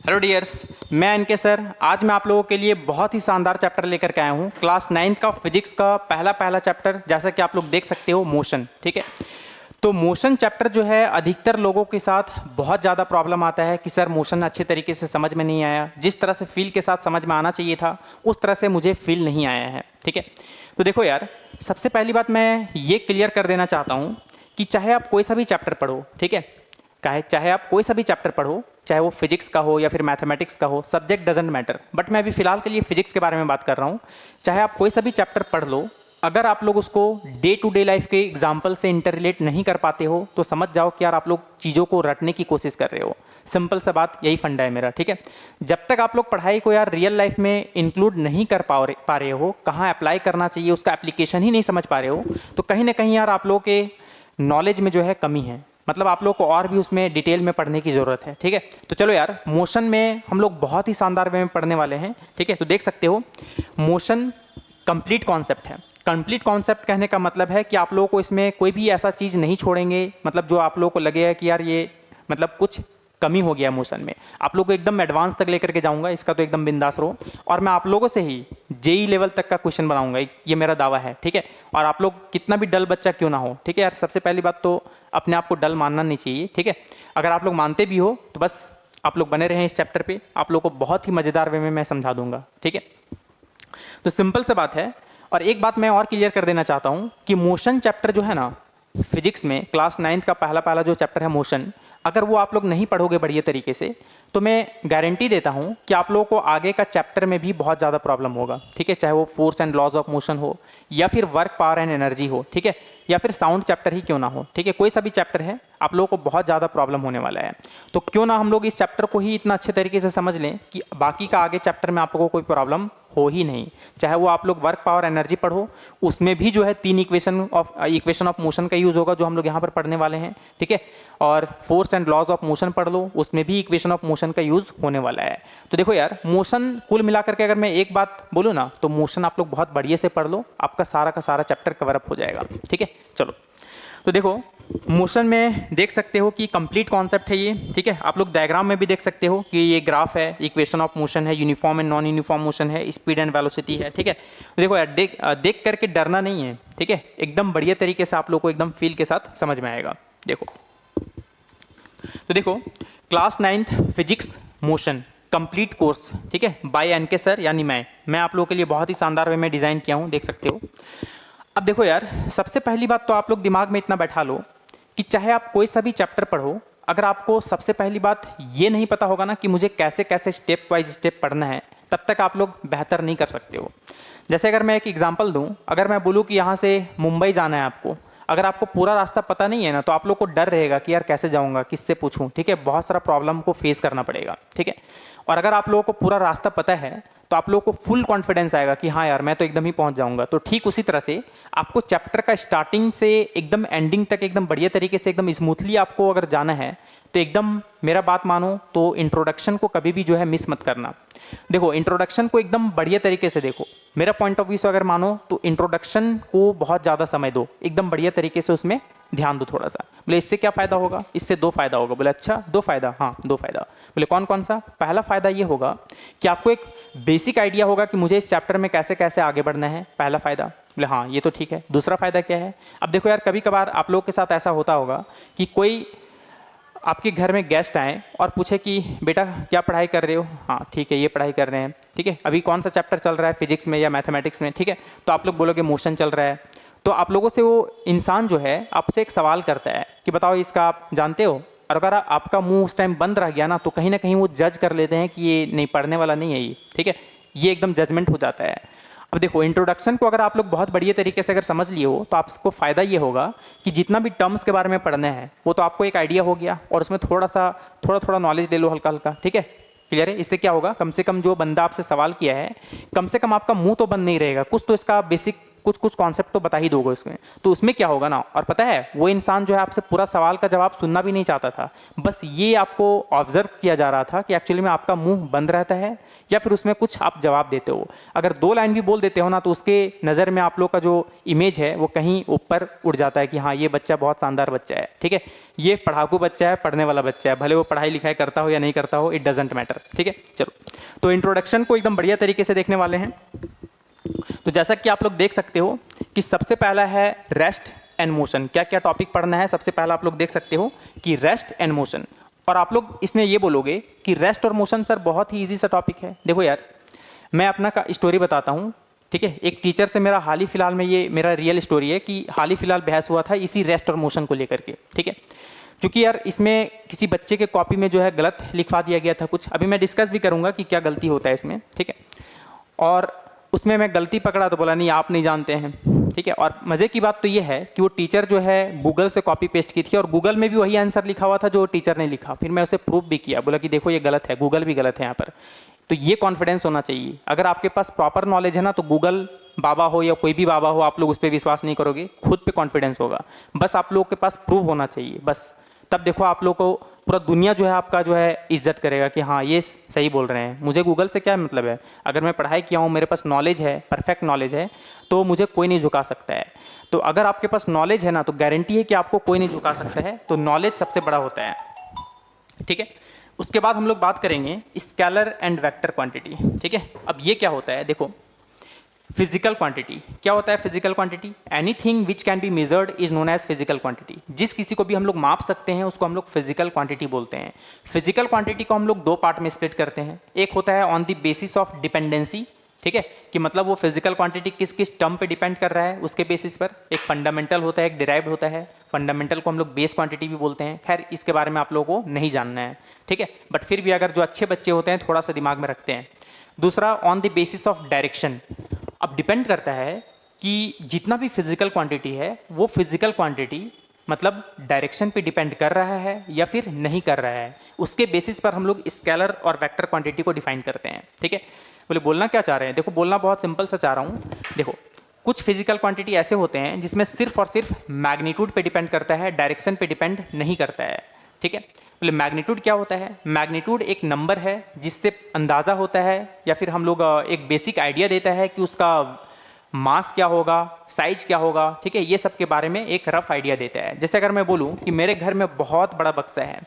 Hello dears, मैं इनके sir. आज मैं आप लोगों के लिए बहुत ही शानदार चैप्टर लेकर के आया हूँ। क्लास 9th का फिजिक्स का पहला चैप्टर, जैसा कि आप लोग देख सकते हो, मोशन। ठीक है, तो मोशन चैप्टर जो है अधिकतर लोगों के साथ बहुत ज़्यादा प्रॉब्लम आता है कि सर मोशन अच्छे तरीके से समझ में नहीं आया, जिस तरह से फील के साथ समझ में आना चाहिए था उस तरह से मुझे फील नहीं आया है। ठीक है, तो देखो यार, सबसे पहली बात मैं ये क्लियर कर देना चाहता हूँ कि चाहे आप कोई सा भी चैप्टर पढ़ो, ठीक है, चाहे आप कोई सा भी चैप्टर पढ़ो, चाहे वो फिजिक्स का हो या फिर मैथमेटिक्स का हो, सब्जेक्ट डजेंट मैटर। बट मैं अभी फिलहाल के लिए फिजिक्स के बारे में बात कर रहा हूँ। चाहे आप कोई सा भी चैप्टर पढ़ लो, अगर आप लोग उसको डे टू डे लाइफ के एग्जाम्पल से इंटर रिलेट नहीं कर पाते हो तो समझ जाओ कि यार आप लोग चीज़ों को रटने की कोशिश कर रहे हो। सिंपल सा बात, यही फंडा है मेरा। ठीक है, जब तक आप लोग पढ़ाई को यार रियल लाइफ में इंक्लूड नहीं कर पा रहे हो, कहाँ अप्लाई करना चाहिए उसका एप्लीकेशन ही नहीं समझ पा रहे हो, तो कहीं ना कहीं यार आप लोगों के नॉलेज में जो है कमी है। मतलब आप लोग को और भी उसमें डिटेल में पढ़ने की ज़रूरत है। ठीक है, तो चलो यार, मोशन में हम लोग बहुत ही शानदार वे में पढ़ने वाले हैं। ठीक है, तो देख सकते हो मोशन कंप्लीट कॉन्सेप्ट है। कंप्लीट कॉन्सेप्ट कहने का मतलब है कि आप लोगों को इसमें कोई भी ऐसा चीज़ नहीं छोड़ेंगे, मतलब जो आप लोगों को लगेगा कि यार ये मतलब कुछ कमी हो गया मोशन में। आप लोग को एकदम एडवांस तक लेकर के जाऊंगा, इसका तो एकदम बिंदास रहो। और मैं आप लोगों से ही जेई लेवल तक का क्वेश्चन बनाऊंगा, ये मेरा दावा है। ठीक है, और आप लोग कितना भी डल बच्चा क्यों ना हो, ठीक है यार, सबसे पहली बात तो अपने आप को डल मानना नहीं चाहिए। ठीक है, अगर आप लोग मानते भी हो तो बस आप लोग बने रहें इस चैप्टर पे, आप लोग को बहुत ही मज़ेदार वे में मैं समझा दूंगा। ठीक है, तो सिंपल सा बात है। और एक बात मैं और क्लियर कर देना चाहता हूँ कि मोशन चैप्टर जो है ना, फिजिक्स में क्लास 9th का पहला जो चैप्टर है मोशन, अगर वो आप लोग नहीं पढ़ोगे बढ़िया तरीके से तो मैं गारंटी देता हूँ कि आप लोगों को आगे का चैप्टर में भी बहुत ज़्यादा प्रॉब्लम होगा। ठीक है, चाहे वो force and laws of motion हो या फिर वर्क, पावर एंड एनर्जी हो, ठीक है, या फिर साउंड चैप्टर ही क्यों ना हो। ठीक है, कोई सा भी चैप्टर है, आप लोगों को बहुत ज़्यादा प्रॉब्लम होने वाला है। तो क्यों ना हम लोग इस चैप्टर को ही इतना अच्छे तरीके से समझ लें कि बाकी का आगे चैप्टर में आप लोगों को कोई प्रॉब्लम हो ही नहीं। चाहे वो आप लोग वर्क, पावर, एनर्जी पढ़ो, उसमें भी जो है 3 इक्वेशन ऑफ मोशन का यूज़ होगा जो हम लोग यहाँ पर पढ़ने वाले हैं। ठीक है, और force and laws of motion पढ़ लो, उसमें भी इक्वेशन ऑफ मोशन का यूज़ होने वाला है। तो देखो यार, मोशन कुल मिलाकर के अगर मैं एक बात बोलूँ ना, तो मोशन आप लोग बहुत बढ़िया से पढ़ लो, आपका सारा का सारा चैप्टर कवर अप हो जाएगा। ठीक है, चलो, तो देखो मोशन में देख सकते हो कि कंप्लीट कॉन्सेप्ट है ये। ठीक है, आप लोग डायग्राम में भी देख सकते हो कि ये ग्राफ है, इक्वेशन ऑफ मोशन है, uniform and non uniform motion है, स्पीड एंड वेलोसिटी है। ठीक है, तो देखो यार, देख करके डरना नहीं है। ठीक है, एकदम बढ़िया तरीके से आप लोग को एकदम फील के साथ समझ में आएगा। देखो, तो देखो class 9th physics motion complete course, ठीक है, बाय एनके सर, यानी मैं आप लोगों के लिए बहुत ही शानदार वे में डिज़ाइन किया हूँ, देख सकते हो। अब देखो यार, सबसे पहली बात तो आप लोग दिमाग में इतना बैठा लो कि चाहे आप कोई सा भी चैप्टर पढ़ो, अगर आपको सबसे पहली बात ये नहीं पता होगा ना कि मुझे कैसे कैसे स्टेप वाइज स्टेप पढ़ना है, तब तक आप लोग बेहतर नहीं कर सकते हो। जैसे अगर मैं एक एग्जांपल दूं, अगर मैं बोलूं कि यहाँ से मुंबई जाना है आपको, अगर आपको पूरा रास्ता पता नहीं है ना, तो आप लोग को डर रहेगा कि यार कैसे जाऊँगा, किससे पूछूँ। ठीक है, बहुत सारा प्रॉब्लम को फेस करना पड़ेगा। ठीक है, और अगर आप लोगों को पूरा रास्ता पता है तो आप लोगों को फुल कॉन्फिडेंस आएगा कि हाँ यार मैं तो एकदम ही पहुंच जाऊंगा। तो ठीक उसी तरह से आपको चैप्टर का स्टार्टिंग से एकदम एंडिंग तक एकदम बढ़िया तरीके से एकदम स्मूथली आपको अगर जाना है तो एकदम मेरा बात मानो तो इंट्रोडक्शन को कभी भी जो है मिस मत करना। देखो, इंट्रोडक्शन को एकदम बढ़िया तरीके से देखो, मेरा पॉइंट ऑफ व्यू से अगर मानो तो इंट्रोडक्शन को बहुत ज़्यादा समय दो, एकदम बढ़िया तरीके से उसमें ध्यान दो थोड़ा सा। बोले इससे क्या फ़ायदा होगा, इससे 2 फायदा होगा। बोले अच्छा 2 फायदा, हाँ 2 फायदा। बोले कौन कौन सा। पहला फ़ायदा ये होगा कि आपको एक बेसिक आइडिया होगा कि मुझे इस चैप्टर में कैसे कैसे आगे बढ़ना है, पहला फ़ायदा। बोले हाँ ये तो ठीक है। दूसरा फ़ायदा क्या है, अब देखो यार, कभी कभार आप लोगों के साथ ऐसा होता होगा कि कोई आपके घर में गेस्ट आए और पूछे कि बेटा क्या पढ़ाई कर रहे हो, हाँ ठीक है ये पढ़ाई कर रहे हैं। ठीक है, अभी कौन सा चैप्टर चल रहा है, फिजिक्स में या मैथमेटिक्स में। ठीक है, तो आप लोग बोलोगे मोशन चल रहा है। तो आप लोगों से वो इंसान जो है आपसे एक सवाल करता है कि बताओ इसका आप जानते हो। और अगर आपका मुंह उस टाइम बंद रह गया ना, तो कहीं ना कहीं वो जज कर लेते हैं कि ये नहीं पढ़ने वाला नहीं है ये। ठीक है, ये एकदम जजमेंट हो जाता है। अब देखो, इंट्रोडक्शन को अगर आप लोग बहुत बढ़िया तरीके से अगर समझ लिए हो तो आपको फ़ायदा ये होगा कि जितना भी टर्म्स के बारे में पढ़ना है वो तो आपको एक आइडिया हो गया, और उसमें थोड़ा नॉलेज ले लो हल्का हल्का। ठीक है, क्लियर है। इससे क्या होगा, कम से कम जो बंदा आपसे सवाल किया है, कम से कम आपका मुंह तो बंद नहीं रहेगा, कुछ तो इसका बेसिक कुछ कॉन्सेप्ट तो बता ही दोगे उसमें। तो उसमें क्या होगा ना, और पता है वो इंसान जो है आपसे पूरा सवाल का जवाब सुनना भी नहीं चाहता था, बस ये आपको ऑब्जर्व किया जा रहा था कि एक्चुअली में आपका मुंह बंद रहता है या फिर उसमें कुछ आप जवाब देते हो। अगर 2 लाइन भी बोल देते हो ना तो उसके नज़र में आप लोग का जो इमेज है वो कहीं ऊपर उड़ जाता है कि हाँ ये बच्चा बहुत शानदार बच्चा है, ठीक है, ये पढ़ाकू बच्चा है, पढ़ने वाला बच्चा है, भले वो पढ़ाई लिखाई करता हो या नहीं करता हो, इट डजेंट मैटर, ठीक है। चलो, तो इंट्रोडक्शन को एकदम बढ़िया तरीके से देखने वाले हैं। तो जैसा कि आप लोग देख सकते हो कि सबसे पहला है रेस्ट एंड मोशन। क्या क्या टॉपिक पढ़ना है, सबसे पहला आप लोग देख सकते हो कि रेस्ट एंड मोशन। और आप लोग इसमें ये बोलोगे कि रेस्ट और मोशन सर बहुत ही ईजी सा टॉपिक है। देखो यार, मैं अपना स्टोरी बताता हूँ, ठीक है। एक टीचर से मेरा हाल ही फिलहाल में, ये मेरा रियल स्टोरी है कि हाल ही फिलहाल बहस हुआ था इसी रेस्ट और मोशन को लेकर के, ठीक है। क्योंकि यार इसमें किसी बच्चे के कॉपी में जो है गलत लिखवा दिया गया था कुछ, अभी मैं डिस्कस भी करूँगा कि क्या गलती होता है इसमें, ठीक है। और उसमें मैं गलती पकड़ा तो बोला नहीं आप नहीं जानते हैं, ठीक है। और मज़े की बात तो ये है कि वो टीचर जो है गूगल से कॉपी पेस्ट की थी और गूगल में भी वही आंसर लिखा हुआ था जो टीचर ने लिखा। फिर मैं उसे प्रूफ भी किया, बोला कि देखो ये गलत है, गूगल भी गलत है यहाँ पर। तो ये कॉन्फिडेंस होना चाहिए। अगर आपके पास प्रॉपर नॉलेज है ना तो गूगल बाबा हो या कोई भी बाबा हो, आप लोग उस पर विश्वास नहीं करोगे, खुद पे कॉन्फिडेंस होगा। बस आप लोगों के पास प्रूफ होना चाहिए, बस तब देखो आप लोग को पूरा दुनिया जो है आपका जो है इज्जत करेगा कि हाँ ये सही बोल रहे हैं। मुझे गूगल से क्या मतलब है, अगर मैं पढ़ाई किया हूँ, मेरे पास नॉलेज है, परफेक्ट नॉलेज है, तो मुझे कोई नहीं झुका सकता है। तो अगर आपके पास नॉलेज है ना तो गारंटी है कि आपको कोई नहीं झुका सकता है। तो नॉलेज सबसे बड़ा होता है, ठीक है। उसके बाद हम लोग बात करेंगे स्केलर एंड वेक्टर क्वांटिटी, ठीक है। अब ये क्या होता है, देखो फिजिकल क्वांटिटी क्या होता है। Physical quantity anything which can be measured is known as physical quantity. जिस किसी को भी हम लोग माप सकते हैं उसको हम लोग फिजिकल क्वांटिटी बोलते हैं। फिजिकल क्वांटिटी को हम लोग 2 पार्ट में स्प्लिट करते हैं। एक होता है on the basis of dependency, ठीक है, कि मतलब वो फिजिकल क्वांटिटी किस किस टर्म पे डिपेंड कर रहा है उसके बेसिस पर। एक फंडामेंटल होता है, एक डिराइव्ड होता है। फंडामेंटल को हम लोग बेस क्वांटिटी भी बोलते हैं। खैर इसके बारे में आप लोगों को नहीं जानना है, ठीक है, बट फिर भी अगर जो अच्छे बच्चे होते हैं थोड़ा सा दिमाग में रखते हैं। दूसरा on the basis of direction. अब डिपेंड करता है कि जितना भी फिजिकल क्वांटिटी है वो फिजिकल क्वांटिटी मतलब डायरेक्शन पे डिपेंड कर रहा है या फिर नहीं कर रहा है, उसके बेसिस पर हम लोग स्केलर और वेक्टर क्वांटिटी को डिफाइन करते हैं, ठीक है। बोले बोलना क्या चाह रहे हैं, देखो बोलना बहुत सिंपल सा चाह रहा हूँ। देखो कुछ फिजिकल क्वांटिटी ऐसे होते हैं जिसमें सिर्फ और सिर्फ मैग्नीट्यूड पे डिपेंड करता है, डायरेक्शन पे डिपेंड नहीं करता है, ठीक है। बोले मैग्नीट्यूड क्या होता है, मैग्नीट्यूड एक नंबर है जिससे अंदाज़ा होता है या फिर हम लोग एक बेसिक आइडिया देता है कि उसका मास क्या होगा, साइज क्या होगा, ठीक है, ये सब के बारे में एक रफ आइडिया देता है। जैसे अगर मैं बोलूँ कि मेरे घर में बहुत बड़ा बक्सा है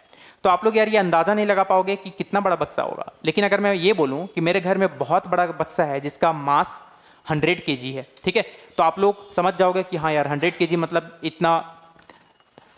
तो आप लोग यार ये अंदाज़ा नहीं लगा पाओगे कि कितना बड़ा बक्सा होगा। लेकिन अगर मैं ये बोलूँ कि मेरे घर में बहुत बड़ा बक्सा है जिसका मास 100 kg है, ठीक है, तो आप लोग समझ जाओगे कि हाँ यार 100 kg मतलब इतना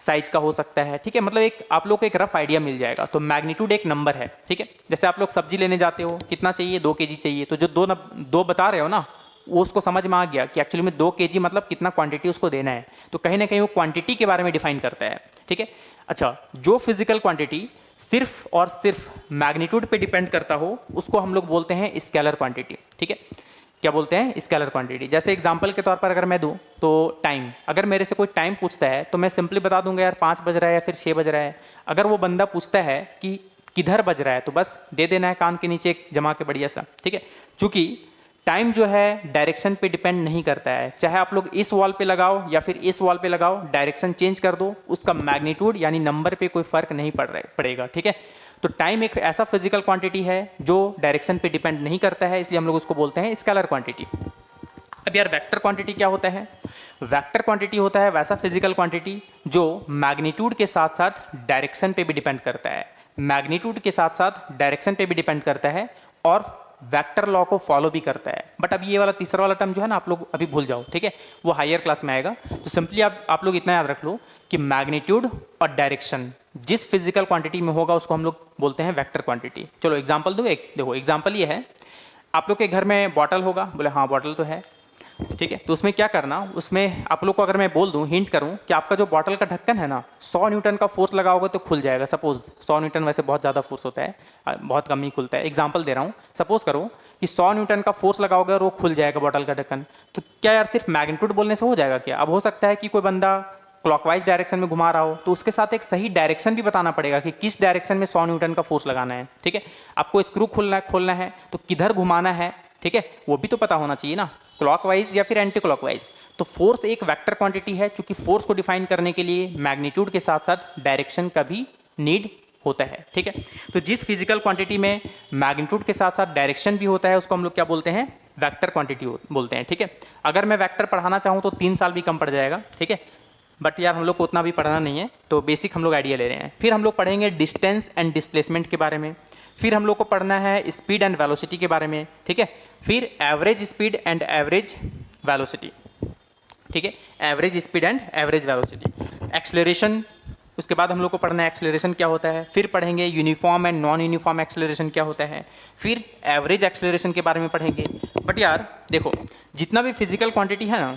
साइज का हो सकता है, ठीक है। मतलब एक आप लोग को एक रफ आइडिया मिल जाएगा। तो मैग्नीट्यूड एक नंबर है, ठीक है। जैसे आप लोग सब्जी लेने जाते हो, कितना चाहिए, 2 kg चाहिए, तो जो दो बता रहे हो ना वो उसको समझ में आ गया कि एक्चुअली में 2 kg मतलब कितना क्वांटिटी उसको देना है। तो कहीं ना कहीं वो क्वांटिटी के बारे में डिफाइन करता है, ठीक है। अच्छा, जो फिजिकल क्वांटिटी सिर्फ और सिर्फ मैग्नीट्यूड पे डिपेंड करता हो उसको हम लोग बोलते हैं स्केलर क्वांटिटी, ठीक है। क्या बोलते हैं, स्केलर क्वांटिटी। जैसे एग्जांपल के तौर पर अगर मैं दूं तो टाइम, अगर मेरे से कोई टाइम पूछता है तो मैं सिंपली बता दूंगा यार 5 बज रहा है या फिर 6 बज रहा है। अगर वो बंदा पूछता है कि किधर बज रहा है तो बस दे देना है कान के नीचे एक जमा के बढ़िया सा, ठीक है। चूंकि टाइम जो है डायरेक्शन पे डिपेंड नहीं करता है, चाहे आप लोग इस वॉल पे लगाओ या फिर इस वॉल पे लगाओ, डायरेक्शन चेंज कर दो, उसका मैग्नीट्यूड यानी नंबर पे कोई फर्क नहीं पड़ेगा, ठीक है। तो टाइम एक ऐसा फिजिकल क्वांटिटी है जो डायरेक्शन पे डिपेंड नहीं करता है, इसलिए हम लोग उसको बोलते हैं स्केलर क्वांटिटी। अब यार वेक्टर क्वांटिटी क्या होता है, वेक्टर क्वांटिटी होता है वैसा फिजिकल क्वांटिटी जो मैग्नीट्यूड के साथ साथ डायरेक्शन पे भी डिपेंड करता है, मैग्नीट्यूड के साथ साथ डायरेक्शन पे भी डिपेंड करता है और वेक्टर लॉ को फॉलो भी करता है। बट अब ये वाला तीसरा वाला टर्म जो है ना आप लोग अभी भूल जाओ, ठीक है, वो हायर क्लास में आएगा। तो सिंपली आप लोग इतना याद रख लो कि मैग्नीट्यूड और डायरेक्शन जिस फिजिकल क्वांटिटी में होगा उसको हम लोग बोलते हैं वेक्टर क्वांटिटी। चलो एग्जांपल दो एक, देखो एग्जांपल ये है, आप लोग के घर में बॉटल होगा, बोले हाँ बॉटल तो है, ठीक है। तो उसमें क्या करना, उसमें आप लोग को अगर मैं बोल दूं, हिंट करूं कि आपका जो बॉटल का ढक्कन है ना 100 न्यूटन का फोर्स लगाओगे तो खुल जाएगा। सपोज 100 न्यूटन वैसे बहुत ज़्यादा फोर्स होता है, बहुत कम ही खुलता है। एग्जांपल दे रहा हूँ, सपोज करो कि 100 न्यूटन का फोर्स लगाओगे और वो खुल जाएगा बॉटल का ढक्कन। तो क्या यार सिर्फ मैग्नीट्यूड बोलने से हो जाएगा क्या? अब हो सकता है कि कोई बंदा क्लॉकवाइज डायरेक्शन में घुमा रहा हो तो उसके साथ एक सही डायरेक्शन भी बताना पड़ेगा कि किस डायरेक्शन में 100 न्यूटन का फोर्स लगाना है, ठीक है। आपको स्क्रू खोलना है तो किधर घुमाना है, ठीक है, वो भी तो पता होना चाहिए ना, क्लॉकवाइज या फिर एंटी क्लॉकवाइज। तो फोर्स एक वेक्टर क्वांटिटी है, क्योंकि फोर्स को डिफाइन करने के लिए मैग्नीट्यूड के साथ साथ डायरेक्शन का भी नीड होता है, ठीक है। तो जिस फिजिकल क्वांटिटी में मैग्नीट्यूड के साथ साथ डायरेक्शन भी होता है उसको हम लोग क्या बोलते हैं, वेक्टर क्वांटिटी बोलते हैं, ठीक है। अगर मैं वेक्टर पढ़ाना चाहूँ तो 3 साल भी कम पड़ जाएगा, ठीक है, बट यार हम लोग को उतना भी पढ़ना नहीं है, तो बेसिक हम लोग आइडिया ले रहे हैं। फिर हम लोग पढ़ेंगे डिस्टेंस एंड डिस्प्लेसमेंट के बारे में, फिर हम लोग को पढ़ना है स्पीड एंड वेलोसिटी के बारे में, ठीक है, फिर average speed and average velocity, ठीक है, average speed and average velocity, acceleration, उसके बाद हम लोग को पढ़ना है एक्सेलरेशन क्या होता है, फिर पढ़ेंगे uniform and non uniform acceleration क्या होता है, फिर एवरेज एक्सेलरेशन के बारे में पढ़ेंगे। बट यार देखो, जितना भी फिजिकल क्वांटिटी है ना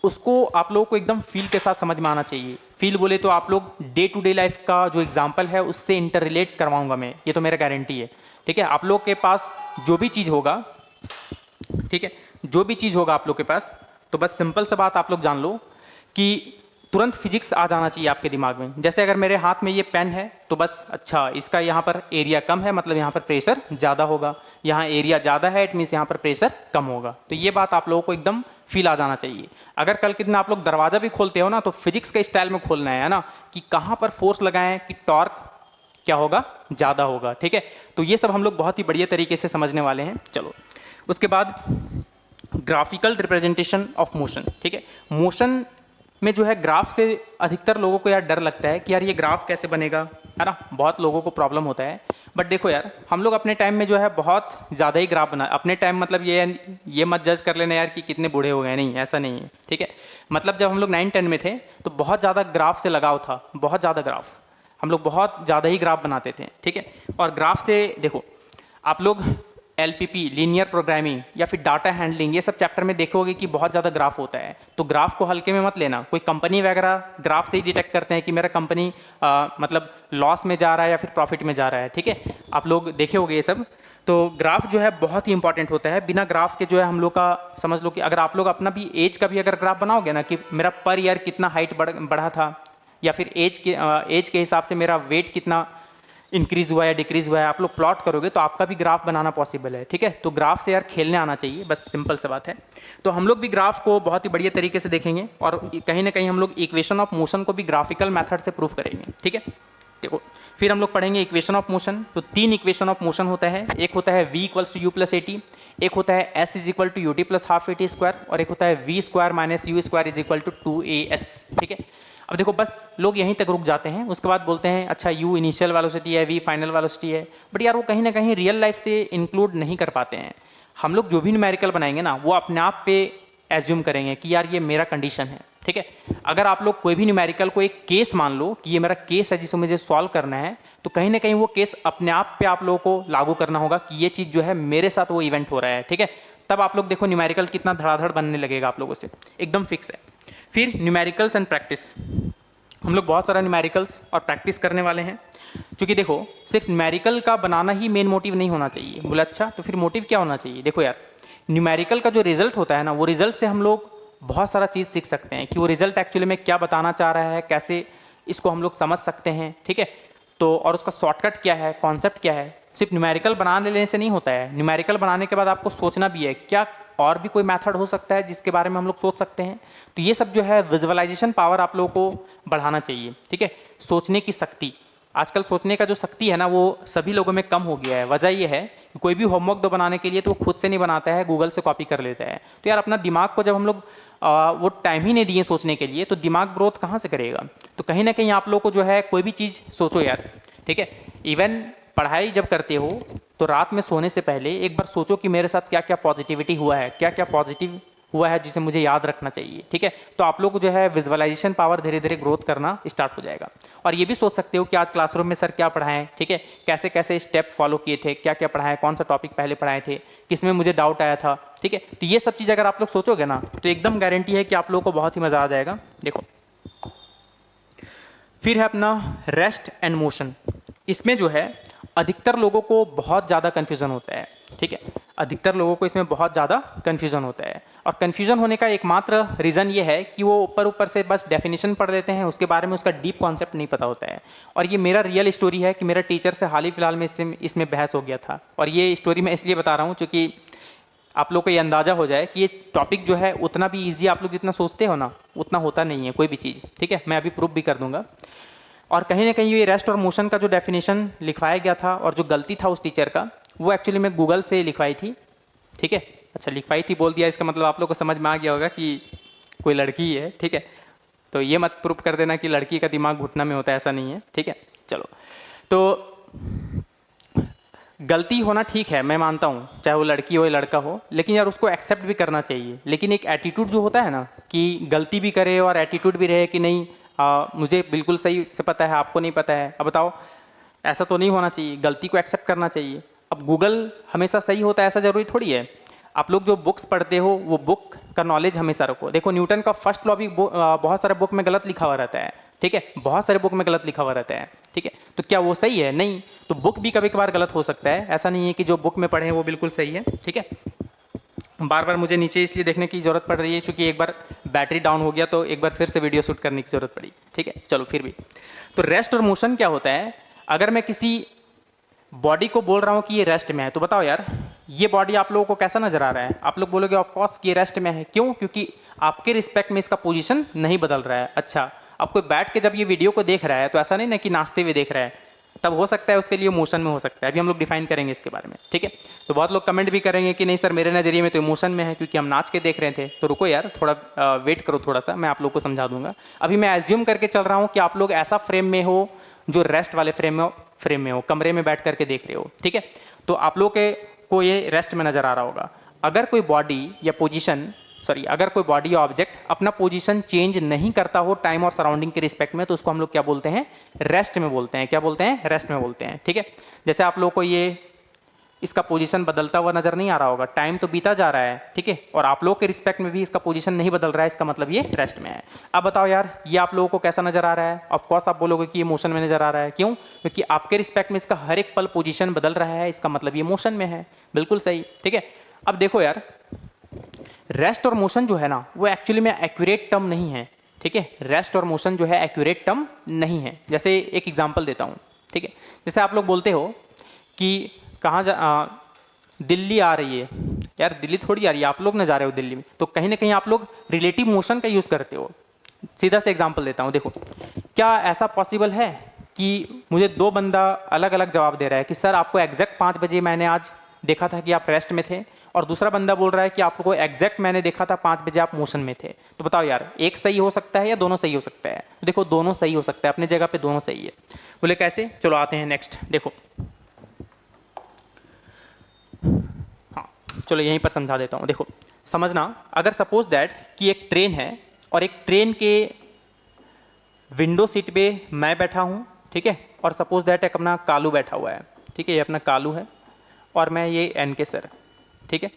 उसको आप लोगों को एकदम फील के साथ समझ में आना चाहिए। फील बोले तो आप लोग डे टू डे लाइफ का जो एग्जांपल है उससे इंटर रिलेट करवाऊंगा मैं, ये तो मेरा गारंटी है, ठीक है। आप लोग के पास जो भी चीज़ होगा, ठीक है, जो भी चीज़ होगा आप लोग के पास, तो बस सिंपल सा बात आप लोग जान लो कि तुरंत फिजिक्स आ जाना चाहिए आपके दिमाग में। जैसे अगर मेरे हाथ में ये पेन है तो बस अच्छा इसका यहाँ पर एरिया कम है, मतलब यहाँ पर प्रेशर ज़्यादा होगा, यहाँ एरिया ज़्यादा है इट मीन्स यहाँ पर प्रेशर कम होगा। तो ये बात आप लोगों को एकदम फील आ जाना चाहिए। अगर कल के दिन आप लोग दरवाज़ा भी खोलते हो ना तो फिजिक्स के स्टाइल में खोलना है ना, कि कहाँ पर फोर्स लगाएं कि टॉर्क क्या होगा, ज़्यादा होगा, ठीक है। तो ये सब हम लोग बहुत ही बढ़िया तरीके से समझने वाले हैं। चलो उसके बाद ग्राफिकल रिप्रेजेंटेशन ऑफ मोशन, ठीक है। मोशन में जो है ग्राफ से अधिकतर लोगों को यार डर लगता है कि यार ये ग्राफ कैसे बनेगा, है ना, बहुत लोगों को प्रॉब्लम होता है। बट देखो यार, हम लोग अपने टाइम में जो है बहुत ज़्यादा ही ग्राफ बना, अपने टाइम मतलब ये मत जज कर लेना यार कि कितने बूढ़े हो गए, नहीं ऐसा नहीं है, ठीक है। मतलब जब हम लोग 9-10 में थे तो बहुत ज़्यादा ग्राफ से लगाव था, बहुत ज़्यादा ग्राफ, हम लोग बहुत ज़्यादा ही ग्राफ बनाते थे, ठीक है। और ग्राफ से देखो आप लोग LPP लीनियर प्रोग्रामिंग या फिर डाटा हैंडलिंग ये सब चैप्टर में देखोगे कि बहुत ज़्यादा ग्राफ होता है। तो ग्राफ को हल्के में मत लेना। कोई कंपनी वगैरह ग्राफ से ही डिटेक्ट करते हैं कि मेरा कंपनी मतलब लॉस में जा रहा है या फिर प्रॉफिट में जा रहा है, ठीक है, आप लोग देखे होंगे ये सब। तो ग्राफ जो है बहुत ही इंपॉर्टेंट होता है। बिना ग्राफ के जो है हम लोग का समझ लो कि अगर आप लोग अपना भी एज का भी अगर ग्राफ बनाओगे ना कि मेरा पर ईयर कितना हाइट बढ़ा था, या फिर एज के हिसाब से मेरा वेट कितना इंक्रीज हुआ है डिक्रीज हुआ है, आप लोग प्लॉट करोगे तो आपका भी ग्राफ बनाना पॉसिबल है, ठीक है। तो ग्राफ से यार खेलने आना चाहिए, बस सिंपल सी बात है। तो हम लोग भी ग्राफ को बहुत ही बढ़िया तरीके से देखेंगे और कहीं ना कहीं हम लोग इक्वेशन ऑफ मोशन को भी ग्राफिकल मेथड से प्रूफ करेंगे, ठीक है। देखो फिर हम लोग पढ़ेंगे इक्वेशन ऑफ मोशन। तो 3 इक्वेशन ऑफ मोशन होता है, एक होता है v = u + at, एक होता है s = ut + ½ at² और एक होता है v² - u² = 2as, ठीक है। अब देखो बस लोग यहीं तक रुक जाते हैं, उसके बाद बोलते हैं अच्छा u इनिशियल वेलोसिटी है, v फाइनल वेलोसिटी है, बट यार वो कहीं ना कहीं रियल लाइफ से इंक्लूड नहीं कर पाते हैं। हम लोग जो भी न्यूमेरिकल बनाएंगे ना वो अपने आप पे एज्यूम करेंगे कि यार ये मेरा कंडीशन है, ठीक है। अगर आप लोग कोई भी न्यूमेरिकल को एक केस मान लो कि ये मेरा केस है जिसको मुझे सॉल्व करना है, तो कहीं ना कहीं वो केस अपने आप पे आप लोगों को लागू करना होगा कि ये चीज़ जो है मेरे साथ वो इवेंट हो रहा है, ठीक है। तब आप लोग देखो न्यूमेरिकल कितना धड़ाधड़ बनने लगेगा आप लोगों से, एकदम फिक्स है। फिर न्यूमेरिकल्स एंड प्रैक्टिस, हम लोग बहुत सारा न्यूमेरिकल्स और प्रैक्टिस करने वाले हैं। क्योंकि देखो सिर्फ न्यूमेरिकल का बनाना ही मेन मोटिव नहीं होना चाहिए। बोला अच्छा तो फिर मोटिव क्या होना चाहिए? देखो यार न्यूमेरिकल का जो रिजल्ट होता है ना, वो रिजल्ट से हम लोग बहुत सारा चीज़ सीख सकते हैं कि वो रिजल्ट एक्चुअली में क्या बताना चाह रहा है, कैसे इसको हम लोग समझ सकते हैं, ठीक है। तो और उसका शॉर्टकट क्या है, कॉन्सेप्ट क्या है। सिर्फ न्यूमेरिकल बना लेने से नहीं होता है, न्यूमेरिकल बनाने के बाद आपको सोचना भी है क्या और भी कोई मेथड हो सकता है जिसके बारे में हम लोग सोच सकते हैं। तो ये सब जो है विजुअलाइजेशन पावर आप लोगों को बढ़ाना चाहिए, ठीक है। सोचने की शक्ति, आजकल सोचने का जो शक्ति है ना वो सभी लोगों में कम हो गया है। वजह ये है कि कोई भी होमवर्क दो बनाने के लिए तो वो खुद से नहीं बनाता है, गूगल से कॉपी कर लेता है। तो यार अपना दिमाग को जब हम लोग वो टाइम ही नहीं दिए सोचने के लिए तो दिमाग ग्रोथ कहाँ से करेगा। तो कहीं ना कहीं आप लोग को जो है कोई भी चीज़ सोचो यार, ठीक है। इवन पढ़ाई जब करते हो तो रात में सोने से पहले एक बार सोचो कि मेरे साथ क्या क्या पॉजिटिविटी हुआ है, क्या क्या पॉजिटिव हुआ है जिसे मुझे याद रखना चाहिए, ठीक है। तो आप लोग जो है विजुअलाइजेशन पावर धीरे धीरे ग्रोथ करना स्टार्ट हो जाएगा। और ये भी सोच सकते हो कि आज क्लासरूम में सर क्या पढ़ाएं, ठीक है, कैसे कैसे स्टेप फॉलो किए थे, क्या क्या पढ़ाएं, कौन सा टॉपिक पहले पढ़ाए थे, किसमें मुझे डाउट आया था, ठीक है। तो ये सब चीज़ अगर आप लोग सोचोगे ना तो एकदम गारंटी है कि आप लोगों को बहुत ही मज़ा आ जाएगा। देखो फिर है अपना रेस्ट एंड मोशन। इसमें जो है अधिकतर लोगों को बहुत ज़्यादा कन्फ्यूज़न होता है, ठीक है। अधिकतर लोगों को इसमें बहुत ज़्यादा कन्फ्यूज़न होता है और कन्फ्यूज़न होने का एकमात्र रीज़न ये है कि वो ऊपर ऊपर से बस डेफिनेशन पढ़ लेते हैं, उसके बारे में उसका डीप कॉन्सेप्ट नहीं पता होता है। और ये मेरा रियल स्टोरी है कि मेरा टीचर से हाल ही फिलहाल में इसमें बहस हो गया था। और ये स्टोरी मैं इसलिए बता रहा हूँ क्योंकि आप लोग को ये अंदाज़ा हो जाए कि ये टॉपिक जो है उतना भी ईजी आप लोग जितना सोचते हो ना उतना होता नहीं है कोई भी चीज़, ठीक है। मैं अभी प्रूफ भी कर दूंगा। और कहीं ना कहीं ये रेस्ट और मोशन का जो डेफिनेशन लिखवाया गया था और जो गलती था उस टीचर का, वो एक्चुअली मैं गूगल से लिखवाई थी, ठीक है। अच्छा, लिखवाई थी बोल दिया, इसका मतलब आप लोग को समझ में आ गया होगा कि कोई लड़की है, ठीक है। तो ये मत प्रूफ कर देना कि लड़की का दिमाग घुटना में होता है, ऐसा नहीं है, ठीक है। चलो, तो गलती होना ठीक है, मैं मानता हूँ, चाहे वो लड़की हो या लड़का हो, लेकिन यार उसको एक्सेप्ट भी करना चाहिए। लेकिन एक एटीट्यूड जो होता है ना, कि गलती भी करे और एटीट्यूड भी रहे कि नहीं मुझे बिल्कुल सही से पता है, आपको नहीं पता है। अब बताओ, ऐसा तो नहीं होना चाहिए, गलती को एक्सेप्ट करना चाहिए। अब गूगल हमेशा सही होता है ऐसा ज़रूरी थोड़ी है। आप लोग जो बुक्स पढ़ते हो वो बुक का नॉलेज हमेशा रखो। देखो, न्यूटन का फर्स्ट लॉ भी बहुत सारे बुक में गलत लिखा हुआ रहता है, ठीक है। बहुत सारे बुक में गलत लिखा हुआ रहता है, ठीक है। तो क्या वो सही है? नहीं। तो बुक भी कभी कभार गलत हो सकता है, ऐसा नहीं है कि जो बुक में पढ़े वो बिल्कुल सही है, ठीक है। बार बार मुझे नीचे इसलिए देखने की ज़रूरत पड़ रही है क्योंकि एक बार बैटरी डाउन हो गया तो एक बार फिर से वीडियो शूट करने की ज़रूरत पड़ी, ठीक है। चलो, फिर भी तो रेस्ट और मोशन क्या होता है? अगर मैं किसी बॉडी को बोल रहा हूँ कि ये रेस्ट में है, तो बताओ यार, ये बॉडी आप लोगों को कैसा नजर आ रहा है? आप लोग बोलोगे ऑफ कोर्स ये रेस्ट में है। क्यों? क्योंकि आपके रिस्पेक्ट में इसका पोजीशन नहीं बदल रहा है। अच्छा, अब कोई बैठ के जब ये वीडियो को देख रहा है तो ऐसा नहीं ना कि नाचते हुए देख रहा है, तब हो सकता है उसके लिए मोशन में हो सकता है। अभी हम लोग डिफाइन करेंगे इसके बारे में, ठीक है। तो बहुत लोग कमेंट भी करेंगे कि नहीं सर, मेरे नज़रिए में तो इमोशन में है क्योंकि हम नाच के देख रहे थे। तो रुको यार, थोड़ा वेट करो, थोड़ा सा मैं आप लोग को समझा दूंगा। अभी मैं एज्यूम करके चल रहा हूँ कि आप लोग ऐसा फ्रेम में हो जो रेस्ट वाले फ्रेम में हो, कमरे में बैठ करके देख रहे हो, ठीक है। तो आप लोग को ये रेस्ट में नज़र आ रहा होगा। अगर कोई बॉडी या पोजीशन अगर कोई बॉडी या ऑब्जेक्ट अपना पोजीशन चेंज नहीं करता हो टाइम और सराउंडिंग के रिस्पेक्ट में, तो उसको हम लोग क्या बोलते हैं? रेस्ट में बोलते हैं। क्या बोलते हैं? रेस्ट में बोलते हैं, ठीक है। जैसे आप लोग को ये इसका पोजीशन बदलता हुआ नजर नहीं आ रहा होगा, टाइम तो बीता जा रहा है, ठीक है, और आप लोग के रिस्पेक्ट में भी इसका पोजीशन नहीं बदल रहा है, इसका मतलब ये रेस्ट में है। अब बताओ यार, ये आप लोगों को कैसा नजर आ रहा है? ऑफ कोर्स आप बोलोगे कि ये मोशन में नजर आ रहा है। क्यों? क्योंकि आपके रिस्पेक्ट में इसका हर एक पल पोजीशन बदल रहा है, इसका मतलब ये मोशन में है। बिल्कुल सही, ठीक है। अब देखो यार, रेस्ट और मोशन जो है ना, वो एक्चुअली में एक्यूरेट टर्म नहीं है, ठीक है। रेस्ट और मोशन जो है एक्यूरेट टर्म नहीं है। जैसे एक एग्जांपल देता हूँ, ठीक है। जैसे आप लोग बोलते हो कि दिल्ली आ रही है। यार दिल्ली थोड़ी आ रही है, आप लोग ना जा रहे हो दिल्ली में। तो कहीं ना कहीं आप लोग रिलेटिव मोशन का यूज़ करते हो। सीधा से एग्जांपल देता हूँ, देखो, क्या ऐसा पॉसिबल है कि मुझे दो बंदा अलग अलग जवाब दे रहा है कि सर आपको एग्जैक्ट 5 बजे मैंने आज देखा था कि आप रेस्ट में थे, और दूसरा बंदा बोल रहा है कि आपको एग्जैक्ट मैंने देखा था 5 बजे आप मोशन में थे। तो बताओ यार, एक सही हो सकता है या दोनों सही हो सकता है? तो देखो, दोनों सही हो सकता है, अपनी जगह पे दोनों सही है। बोले कैसे? चलो आते हैं नेक्स्ट। देखो, हाँ, चलो यहीं पर समझा देता हूँ। देखो, समझना, अगर सपोज दैट कि एक ट्रेन है और एक ट्रेन के विंडो सीट पे मैं बैठा हूँ, ठीक है, और सपोज दैट एक अपना कालू बैठा हुआ है, ठीक है, ये अपना कालू है और मैं ये एनके सर, ठीक है।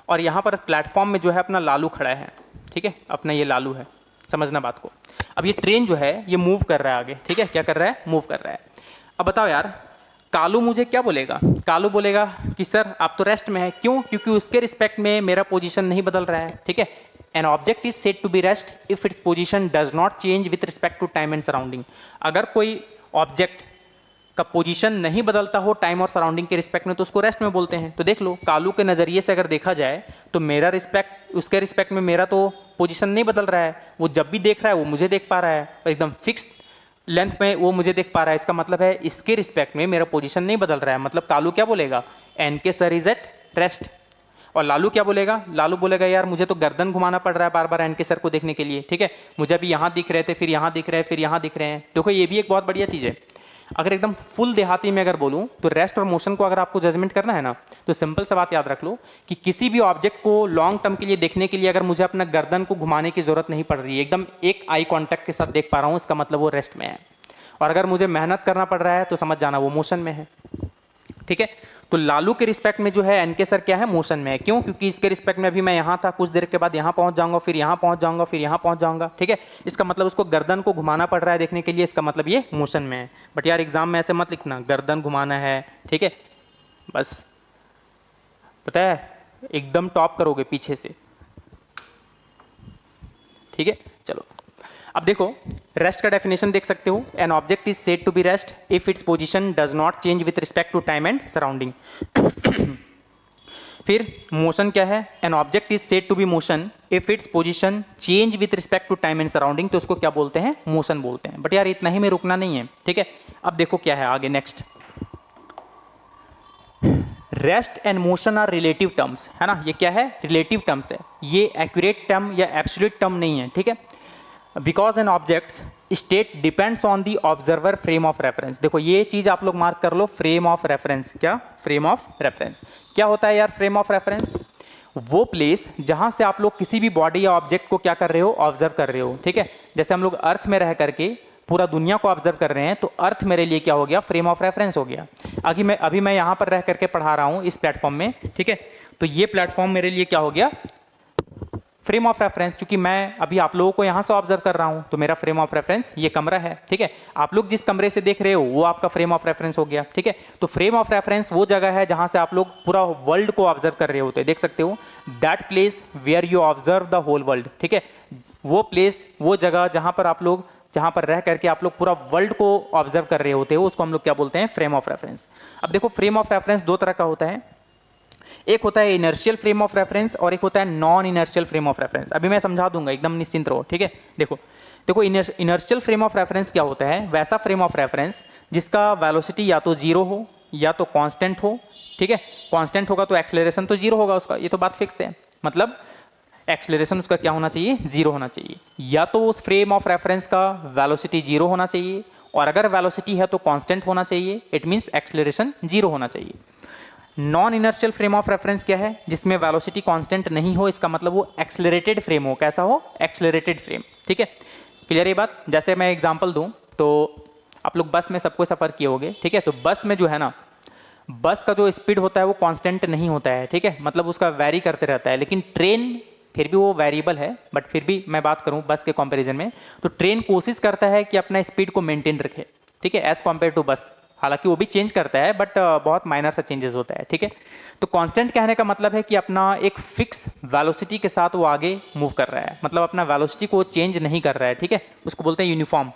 और यहाँ पर प्लेटफॉर्म में जो है अपना लालू खड़ा है, ठीक है, अपना ये लालू है। समझना बात को। अब ये ट्रेन जो है ये मूव कर रहा है आगे, ठीक है, क्या कर रहा है? मूव कर रहा है। अब बताओ यार, कालू मुझे क्या बोलेगा? कालू बोलेगा कि सर आप तो रेस्ट में है। क्यों? क्योंकि उसके रिस्पेक्ट में मेरा पोजीशन नहीं बदल रहा है, ठीक है। An object is said to be rest if its position does not change with respect to time and surrounding. अगर कोई ऑब्जेक्ट का पोजीशन नहीं बदलता हो टाइम और सराउंडिंग के रिस्पेक्ट में, तो उसको रेस्ट में बोलते हैं। तो देख लो, कालू के नज़रिए से अगर देखा जाए तो मेरा रिस्पेक्ट, उसके रिस्पेक्ट में मेरा तो पोजीशन नहीं बदल रहा है। वो जब भी देख रहा है वो मुझे देख पा रहा है, और एकदम फिक्स लेंथ में वो मुझे देख पा रहा है। इसका मतलब है इसके रिस्पेक्ट में मेरा पोजीशन नहीं बदल रहा है। मतलब कालू क्या बोलेगा? एन के सर इज एट रेस्ट। और लालू क्या बोलेगा? लालू बोलेगा यार मुझे तो गर्दन घुमाना पड़ रहा है बार बार एन के सर को देखने के लिए, ठीक है। मुझे अभी यहाँ दिख रहे थे, फिर यहाँ दिख रहे हैं, फिर यहाँ दिख रहे हैं। देखो, ये भी एक बहुत बढ़िया चीज़ है। अगर एकदम फुल देहाती में अगर बोलूं तो रेस्ट और मोशन को अगर आपको जजमेंट करना है ना, तो सिंपल सा बात याद रख लो कि किसी भी ऑब्जेक्ट को लॉन्ग टर्म के लिए देखने के लिए अगर मुझे अपना गर्दन को घुमाने की जरूरत नहीं पड़ रही है, एकदम एक आई कांटेक्ट के साथ देख पा रहा हूं, इसका मतलब वो रेस्ट में है। और अगर मुझे मेहनत करना पड़ रहा है तो समझ जाना वो मोशन में है, ठीक है। तो लालू के रिस्पेक्ट में जो है एनके सर क्या है? मोशन में है। क्यों? क्योंकि इसके रिस्पेक्ट में अभी मैं यहाँ था, कुछ देर के बाद यहाँ पहुँच जाऊँगा, फिर यहाँ पहुँच जाऊँगा, फिर यहाँ पहुँच जाऊँगा, ठीक है। इसका मतलब उसको गर्दन को घुमाना पड़ रहा है देखने के लिए, इसका मतलब ये मोशन में है। बट यार एग्जाम में ऐसे मत लिखना गर्दन घुमाना है, ठीक है। बस पता है, एकदम टॉप करोगे पीछे से, ठीक है। चलो अब देखो, रेस्ट का डेफिनेशन देख सकते हो। An object is said to be rest if its position does not change with respect to time and surrounding. फिर मोशन क्या है? An object is said to be motion if its position change with respect to time and surrounding, तो उसको क्या बोलते हैं, motion बोलते हैं। बट यार इतना ही में रुकना नहीं है, ठीक है। अब देखो क्या है आगे next, rest and motion are relative terms, है ना। ये क्या है, रिलेटिव टर्म्स है, ये एक्यूरेट टर्म या एब्सोल्यूट टर्म नहीं है, ठीक है। Because an object's state depends on the observer frame of reference. देखो ये चीज आप लोग मार्क कर लो, फ्रेम ऑफ रेफरेंस। क्या फ्रेम ऑफ रेफरेंस क्या होता है यार, फ्रेम ऑफ रेफरेंस वो प्लेस जहां से आप लोग किसी भी बॉडी या ऑब्जेक्ट को क्या कर रहे हो, ऑब्जर्व कर रहे हो, ठीक है। जैसे हम लोग अर्थ में रह करके पूरा दुनिया को ऑब्जर्व कर रहे हैं, तो अर्थ मेरे लिए क्या हो गया, फ्रेम ऑफ रेफरेंस हो गया। अभी मैं यहाँ पर रह करके पढ़ा रहा हूँ इस प्लेटफॉर्म में, ठीक है। तो ये प्लेटफॉर्म मेरे लिए क्या हो गया, फ्रेम ऑफ रेफरेंस, क्योंकि मैं अभी आप लोगों को यहाँ से ऑब्जर्व कर रहा हूँ, तो मेरा फ्रेम ऑफ रेफरेंस ये कमरा है, ठीक है। आप लोग जिस कमरे से देख रहे हो वो आपका फ्रेम ऑफ रेफरेंस हो गया, ठीक है। तो फ्रेम ऑफ रेफरेंस वो जगह है जहाँ से आप लोग पूरा वर्ल्ड को ऑब्जर्व कर रहे होते हैं, देख सकते हो, that place where you observe the whole world, ठीक है। वो प्लेस, वो जगह जहाँ पर आप लोग, जहाँ पर रह करके आप लोग पूरा वर्ल्ड को ऑब्जर्व कर रहे होते हो, उसको हम लोग क्या बोलते हैं, फ्रेम ऑफ रेफरेंस। अब देखो फ्रेम ऑफ रेफरेंस दो तरह का होता है, एक होता है इनर्शियल फ्रेम ऑफ रेफरेंस और एक होता है non inertial frame of reference. अभी मैं समझा दूंगा, एकदम निश्चिंत रहो, ठीक है। देखो इनर्शियल फ्रेम ऑफ रेफरेंस क्या होता है, वैसा फ्रेम ऑफ रेफरेंस जिसका वेलोसिटी या तो जीरो हो या तो कांस्टेंट हो, ठीक है। कांस्टेंट होगा तो एक्सेलरेशन तो जीरो होगा उसका, ये तो बात फिक्स है, मतलब एक्सेलरेशन उसका क्या होना चाहिए, जीरो होना चाहिए। या तो उस फ्रेम ऑफ रेफरेंस का वेलोसिटी जीरो होना चाहिए, और अगर वेलोसिटी है तो कांस्टेंट होना चाहिए, इट मींस एक्सेलरेशन जीरो होना चाहिए। Non inertial frame of reference क्या है, जिसमें वेलोसिटी कांस्टेंट नहीं हो, इसका मतलब वो एक्सेलरेटेड फ्रेम हो। कैसा हो, एक्सेलरेटेड फ्रेम, ठीक है। क्लियर ये बात। जैसे मैं एग्जांपल दूं तो आप लोग बस में सबको सफ़र किए होंगे, ठीक है। तो बस में जो है ना, बस का जो स्पीड होता है वो कांस्टेंट नहीं होता है, ठीक है, मतलब उसका वैरी करते रहता है। लेकिन ट्रेन फिर भी वो वेरिएबल है, बट फिर भी मैं बात करूं बस के कंपैरिजन में, तो ट्रेन कोशिश करता है कि अपना स्पीड को मेंटेन रखे, ठीक है, एज कंपेयर टू बस। हालांकि वो भी चेंज करता है, बट बहुत माइनर सा चेंजेस होता है, ठीक है। तो कांस्टेंट कहने का मतलब है कि अपना एक फिक्स वेलोसिटी के साथ वो आगे मूव कर रहा है, मतलब अपना वेलोसिटी को चेंज नहीं कर रहा है, ठीक है। उसको बोलते हैं यूनिफॉर्म,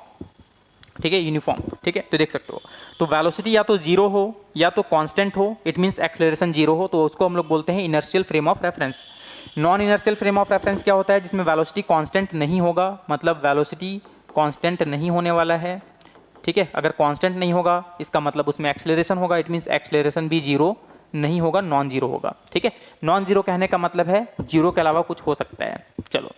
ठीक है, यूनिफॉर्म, ठीक है। तो देख सकते हो, तो वेलोसिटी या तो जीरो हो या तो कांस्टेंट हो, इट मींस एक्सेलरेशन जीरो हो, तो उसको हम लोग बोलते हैं inertial frame of reference. Non inertial frame of reference क्या होता है, जिसमें वेलोसिटी कांस्टेंट नहीं होगा, मतलब वेलोसिटी कांस्टेंट नहीं होने वाला है, ठीक है। अगर कांस्टेंट नहीं होगा इसका मतलब उसमें एक्सेलरेशन होगा, इट मींस एक्सेलरेशन भी जीरो नहीं होगा, नॉन जीरो होगा, ठीक है। नॉन जीरो कहने का मतलब है जीरो के अलावा कुछ हो सकता है। चलो,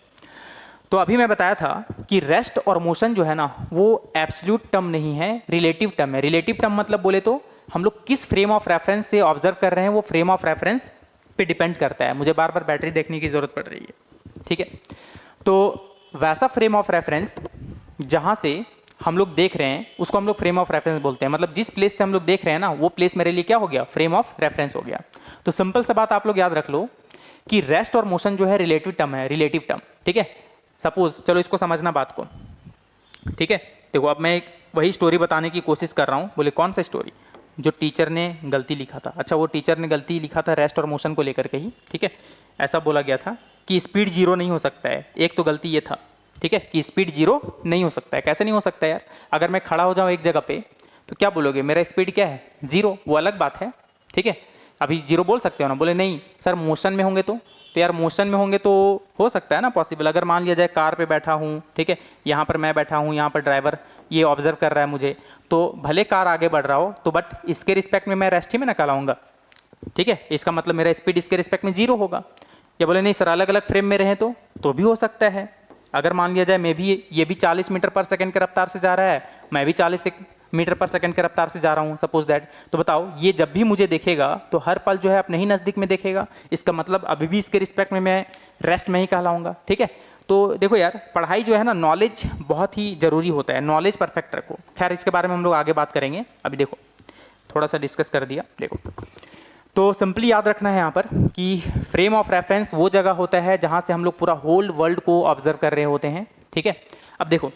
तो अभी मैं बताया था कि रेस्ट और मोशन जो है ना, वो एब्सोल्यूट टर्म नहीं है, रिलेटिव टर्म है। रिलेटिव टर्म मतलब बोले तो हम लोग किस फ्रेम ऑफ रेफरेंस से ऑब्जर्व कर रहे हैं, वो फ्रेम ऑफ रेफरेंस पे डिपेंड करता है। मुझे बार बार बैटरी देखने की जरूरत पड़ रही है, ठीक है। तो वैसा फ्रेम ऑफ रेफरेंस जहां से हम लोग देख रहे हैं उसको हम लोग फ्रेम ऑफ रेफरेंस बोलते हैं, मतलब जिस प्लेस से हम लोग देख रहे हैं ना, वो प्लेस मेरे लिए क्या हो गया, फ्रेम ऑफ रेफरेंस हो गया। तो सिंपल सा बात आप लोग याद रख लो कि रेस्ट और मोशन जो है रिलेटिव टर्म है, रिलेटिव टर्म, ठीक है। सपोज, चलो इसको समझना बात को, ठीक है। देखो अब मैं वही स्टोरी बताने की कोशिश कर रहा हूँ। बोले कौन सा स्टोरी, जो टीचर ने गलती लिखा था। अच्छा, वो टीचर ने गलती लिखा था रेस्ट और मोशन को लेकर के ही, ठीक है। ऐसा बोला गया था कि स्पीड जीरो नहीं हो सकता है, एक तो गलती ये था, ठीक है, कि स्पीड जीरो नहीं हो सकता है। कैसे नहीं हो सकता यार, अगर मैं खड़ा हो जाऊँ एक जगह पे तो क्या बोलोगे, मेरा स्पीड क्या है, जीरो, वो अलग बात है, ठीक है। अभी जीरो बोल सकते हो ना, बोले नहीं सर मोशन में होंगे तो यार मोशन में होंगे तो हो सकता है ना पॉसिबल। अगर मान लिया जाए कार पे बैठा हूँ, ठीक है, यहाँ पर मैं बैठा हूँ, यहाँ पर ड्राइवर ये ऑब्जर्व कर रहा है मुझे, तो भले कार आगे बढ़ रहा हो तो बट इसके रिस्पेक्ट में मैं रेस्ट ही में ना कहलाऊंगा, ठीक है। इसका मतलब मेरा स्पीड इसके रिस्पेक्ट में जीरो होगा। या बोले नहीं सर अलग अलग फ्रेम में रहें तो भी हो सकता है। अगर मान लिया जाए मैं भी, ये भी 40 मीटर पर सेकंड के रफ्तार से जा रहा है, मैं भी 40 मीटर पर सेकंड के रफ्तार से जा रहा हूँ, सपोज दैट, तो बताओ ये जब भी मुझे देखेगा तो हर पल जो है अपने ही नज़दीक में देखेगा। इसका मतलब अभी भी इसके रिस्पेक्ट में मैं रेस्ट में ही कहलाऊंगा, ठीक है। तो देखो यार, पढ़ाई जो है ना, नॉलेज बहुत ही ज़रूरी होता है, नॉलेज परफेक्ट रखो। खैर इसके बारे में हम लोग आगे बात करेंगे, अभी देखो थोड़ा सा डिस्कस कर दिया। देखो तो सिंपली याद रखना है यहाँ पर कि फ्रेम ऑफ रेफरेंस वो जगह होता है जहाँ से हम लोग पूरा होल वर्ल्ड को ऑब्जर्व कर रहे होते हैं, ठीक है। अब देखो,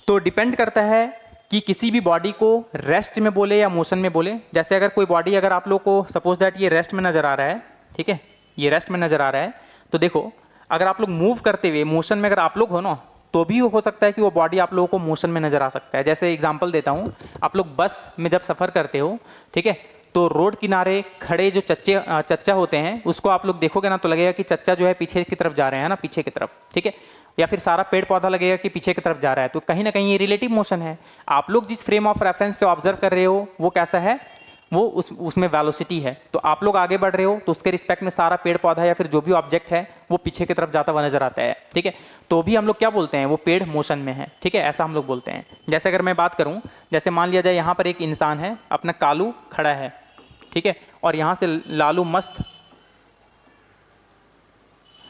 तो डिपेंड करता है कि किसी भी बॉडी को रेस्ट में बोले या मोशन में बोले। जैसे अगर कोई बॉडी, अगर आप लोग को सपोज दैट ये रेस्ट में नज़र आ रहा है, ठीक है, ये रेस्ट में नज़र आ रहा है, तो देखो अगर आप लोग मूव करते हुए मोशन में अगर आप लोग हो ना, तो भी हो सकता है कि वो बॉडी आप लोगों को मोशन में नज़र आ सकता है। जैसे एग्जांपल देता हूँ, आप लोग बस में जब सफ़र करते हो, ठीक है, तो रोड किनारे खड़े जो चच्चा होते हैं उसको आप लोग देखोगे ना तो लगेगा कि चच्चा जो है पीछे की तरफ जा रहे हैं ना, पीछे की तरफ, ठीक है, या फिर सारा पेड़ पौधा लगेगा कि पीछे की तरफ जा रहा है। तो कहीं ना कहीं ये रिलेटिव मोशन है। आप लोग जिस फ्रेम ऑफ रेफरेंस से ऑब्जर्व कर रहे हो वो कैसा है, वो उसमें वेलोसिटी है। तो आप लोग आगे बढ़ रहे हो तो उसके रिस्पेक्ट में सारा पेड़ पौधा या फिर जो भी ऑब्जेक्ट है वो पीछे की तरफ जाता हुआ नजर आता है, ठीक है। तो भी हम लोग क्या बोलते हैं, वो पेड़ मोशन में है, ठीक है, ऐसा हम लोग बोलते हैं। जैसे अगर मैं बात करूं, जैसे मान लिया जाए यहाँ पर एक इंसान है, अपना कालू खड़ा है, ठीक है, और यहाँ से लालू मस्त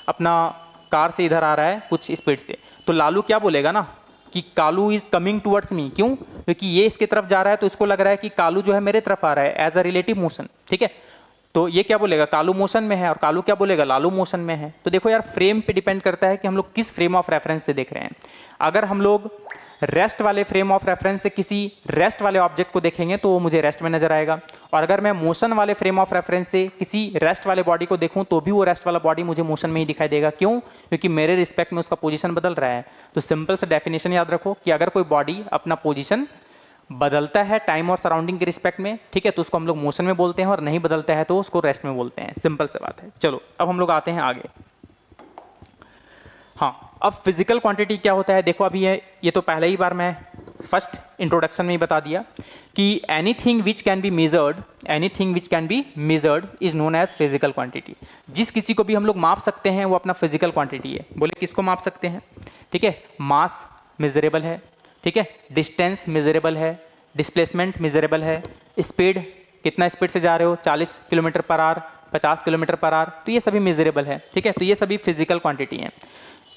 अपना कार से इधर आ रहा है कुछ स्पीड से, तो लालू क्या बोलेगा ना कि Kalu is coming towards me. क्यों? क्योंकि ये इसके तरफ जा रहा है तो इसको लग रहा है कि कालू जो है मेरे तरफ आ रहा है, एज अ रिलेटिव मोशन, ठीक है। तो ये क्या बोलेगा, कालू मोशन में है, और कालू क्या बोलेगा, लालू मोशन में है। तो देखो यार, फ्रेम पे डिपेंड करता है कि हम लोग किस फ्रेम ऑफ रेफरेंस से देख रहे हैं। अगर हम लोग रेस्ट वाले फ्रेम ऑफ रेफरेंस से किसी रेस्ट वाले ऑब्जेक्ट को देखेंगे तो वो मुझे रेस्ट में नजर आएगा, और अगर मैं मोशन वाले फ्रेम ऑफ रेफरेंस से किसी रेस्ट वाले बॉडी को देखूं तो भी वो रेस्ट वाला बॉडी मुझे मोशन में ही दिखाई देगा। क्यों? क्योंकि मेरे रिस्पेक्ट में उसका पोजीशन बदल रहा है। तो सिंपल से डेफिनेशन याद रखो कि अगर कोई बॉडी अपना पोजीशन बदलता है टाइम और सराउंडिंग के रिस्पेक्ट में, ठीक है, तो उसको हम लोग मोशन में बोलते हैं, और नहीं बदलता है तो उसको रेस्ट में बोलते हैं। सिंपल से बात है। चलो अब हम लोग आते हैं आगे। हाँ, अब फिजिकल क्वांटिटी क्या होता है, देखो अभी ये तो पहले ही बार मैं फर्स्ट इंट्रोडक्शन में ही बता दिया कि anything which can be measured is known as physical quantity. जिस किसी को भी हम लोग माप सकते हैं वो अपना फिजिकल क्वांटिटी है। बोले किसको माप सकते हैं, ठीक है, मास मेजरेबल है, ठीक है, डिस्टेंस मेजरेबल है, डिस्प्लेसमेंट मेजरेबल है, स्पीड कितना स्पीड से जा रहे हो, 40 kilometre per hour, 50 kilometre per hour, तो ये सभी मेजरेबल है, ठीक है। तो ये सभी फिजिकल क्वांटिटी हैं।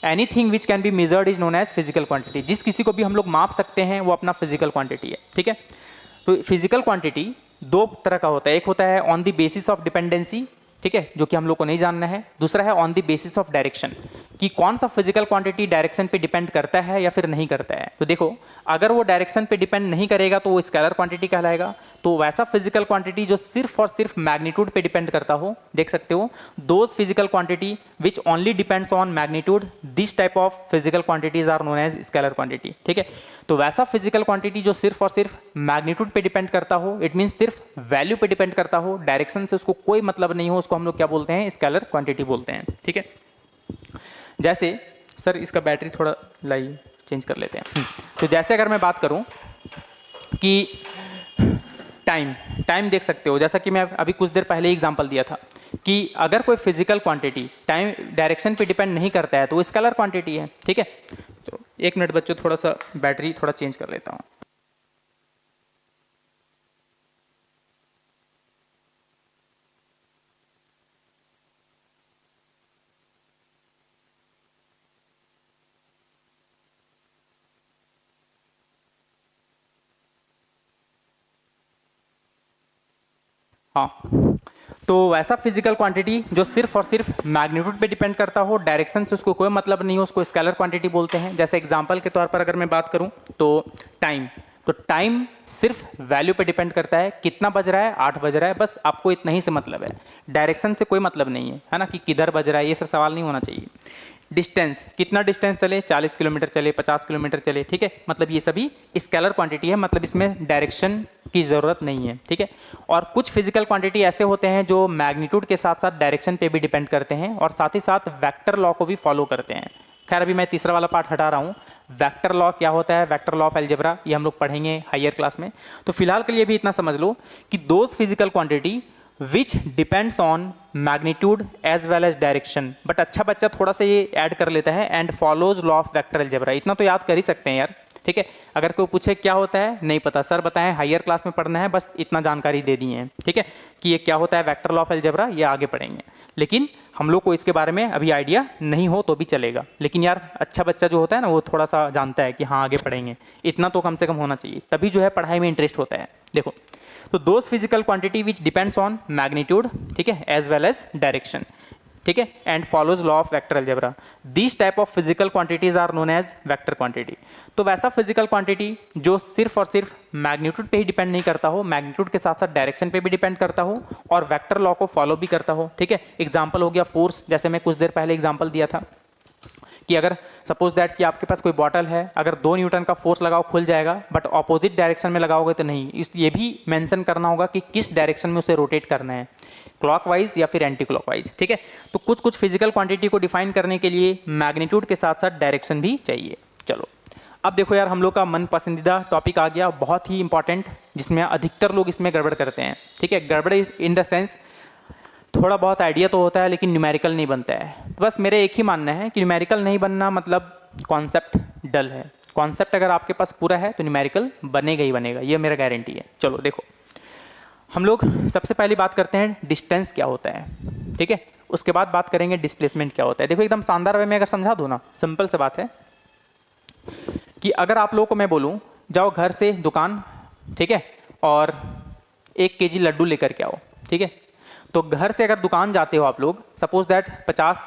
Anything which can be measured is known as physical quantity. जिस किसी को भी हम लोग माप सकते हैं वो अपना फिजिकल क्वांटिटी है, ठीक है। तो फिजिकल क्वांटिटी दो तरह का होता है, एक होता है on the basis of dependency, ठीक है, जो कि हम लोग को नहीं जानना है। दूसरा है on the basis of direction, कि कौन सा फिजिकल क्वांटिटी डायरेक्शन पे डिपेंड करता है या फिर नहीं करता है। तो देखो, अगर वो डायरेक्शन पे डिपेंड नहीं करेगा तो वो स्केलर क्वांटिटी कहलाएगा। तो वैसा फिजिकल क्वांटिटी जो सिर्फ और सिर्फ मैग्नीट्यूड पे डिपेंड करता हो, देख सकते हो, those physical quantity which only depends on magnitude, this type of physical quantities are known as scalar quantity, ठीक है। तो वैसा फिजिकल क्वांटिटी जो सिर्फ और सिर्फ मैग्नीट्यूड पे डिपेंड करता हो, इट मीन सिर्फ वैल्यू पे डिपेंड करता हो, डायरेक्शन से उसको कोई मतलब नहीं हो, उसको हम लोग क्या बोलते हैं, स्केलर क्वांटिटी बोलते हैं, ठीक है। जैसे सर इसका बैटरी थोड़ा लाइए, चेंज कर लेते हैं। तो जैसे अगर मैं बात करूं कि टाइम देख सकते हो, जैसा कि मैं अभी कुछ देर पहले एग्जांपल दिया था कि अगर कोई फिजिकल क्वांटिटी टाइम डायरेक्शन पे डिपेंड नहीं करता है तो वो स्केलर क्वांटिटी है, ठीक है। तो एक मिनट बच्चों, थोड़ा सा बैटरी थोड़ा चेंज कर लेता हूँ। हाँ, तो वैसा फिजिकल क्वांटिटी जो सिर्फ और सिर्फ मैग्नीट्यूड पे डिपेंड करता हो, डायरेक्शन से उसको कोई मतलब नहीं हो, उसको स्केलर क्वांटिटी बोलते हैं। जैसे एग्जांपल के तौर पर अगर मैं बात करूं तो टाइम सिर्फ वैल्यू पे डिपेंड करता है, कितना बज रहा है, 8 बज रहा है, बस आपको इतना ही से मतलब है, डायरेक्शन से कोई मतलब नहीं है ना, कि किधर बज रहा है, ये सब सवाल नहीं होना चाहिए। डिस्टेंस, कितना डिस्टेंस चले, 40 किलोमीटर चले, 50 किलोमीटर चले, ठीक है, मतलब ये सभी स्केलर क्वांटिटी है, मतलब इसमें डायरेक्शन की ज़रूरत नहीं है, ठीक है। और कुछ फिजिकल क्वांटिटी ऐसे होते हैं जो मैग्नीट्यूड के साथ साथ डायरेक्शन पे भी डिपेंड करते हैं और साथ ही साथ वेक्टर लॉ को भी फॉलो करते हैं। खैर अभी मैं तीसरा वाला पार्ट हटा रहा हूँ। वेक्टर लॉ क्या होता है, वेक्टर लॉ ऑफ अलजेब्रा, ये हम लोग पढ़ेंगे हायर क्लास में। तो फिलहाल के लिए भी इतना समझ लो कि those physical quantity which depends on magnitude as well as direction, but अच्छा बच्चा थोड़ा सा ये ऐड कर लेता है, and follows law of vector algebra. इतना तो याद कर ही सकते हैं यार, ठीक है। अगर कोई पूछे क्या होता है, नहीं पता सर बताएं, हायर क्लास में पढ़ना है, बस इतना जानकारी दे दी है, ठीक है, कि ये क्या होता है वेक्टर लॉ ऑफ अलजेब्रा, ये आगे पढ़ेंगे। लेकिन हम लोग को इसके बारे में अभी आइडिया नहीं हो तो भी चलेगा, लेकिन यार अच्छा बच्चा जो होता है ना वो थोड़ा सा जानता है कि हाँ आगे पढ़ेंगे, इतना तो कम से कम होना चाहिए, तभी जो है पढ़ाई में इंटरेस्ट होता है। देखो, तो those physical quantity which depends on magnitude, ठीक है, एज वेल एज डायरेक्शन, ठीक है, and follows law of vector algebra, this type of physical quantities are known as vector quantity. तो वैसा फिजिकल क्वांटिटी जो सिर्फ और सिर्फ मैग्नीट्यूड पे ही डिपेंड नहीं करता हो, मैग्नीट्यूड के साथ साथ डायरेक्शन पे भी डिपेंड करता हो और वेक्टर लॉ को फॉलो भी करता हो, ठीक है। एग्जाम्पल हो गया फोर्स, जैसे मैं कुछ देर पहले एग्जाम्पल दिया था कि अगर सपोज दैट कि आपके पास कोई बॉटल है, अगर 2 न्यूटन का फोर्स लगाओ खुल जाएगा, बट ऑपोजिट डायरेक्शन में लगाओगे तो नहीं। ये भी मेंशन करना होगा कि किस डायरेक्शन में उसे रोटेट करना है, क्लॉकवाइज या फिर एंटी क्लॉकवाइज, ठीक है। तो कुछ कुछ फिजिकल क्वांटिटी को डिफाइन करने के लिए मैग्नीट्यूड के साथ साथ डायरेक्शन भी चाहिए। चलो अब देखो यार, हम लोग का मन पसंदीदा टॉपिक आ गया, बहुत ही इंपॉर्टेंट, जिसमें अधिकतर लोग इसमें गड़बड़ करते हैं, ठीक है। गड़बड़ इन द सेंस थोड़ा बहुत आइडिया तो होता है लेकिन न्यूमेरिकल नहीं बनता है। तो बस मेरे एक ही मानना है कि न्यूमेरिकल नहीं बनना मतलब कॉन्सेप्ट डल है। कॉन्सेप्ट अगर आपके पास पूरा है तो न्यूमेरिकल बनेगा ही बनेगा, ये मेरा गारंटी है। चलो देखो, हम लोग सबसे पहली बात करते हैं डिस्टेंस क्या होता है, ठीक है। उसके बाद बात करेंगे डिस्प्लेसमेंट क्या होता है। देखो एकदम शानदार वे में अगर समझा दूँ ना, सिंपल से बात है कि अगर आप लोगों को मैं बोलूँ जाओ घर से दुकान, ठीक है, और 1 kg लड्डू लेकर के आओ, ठीक है। तो घर से अगर दुकान जाते हो आप लोग, सपोज दैट 50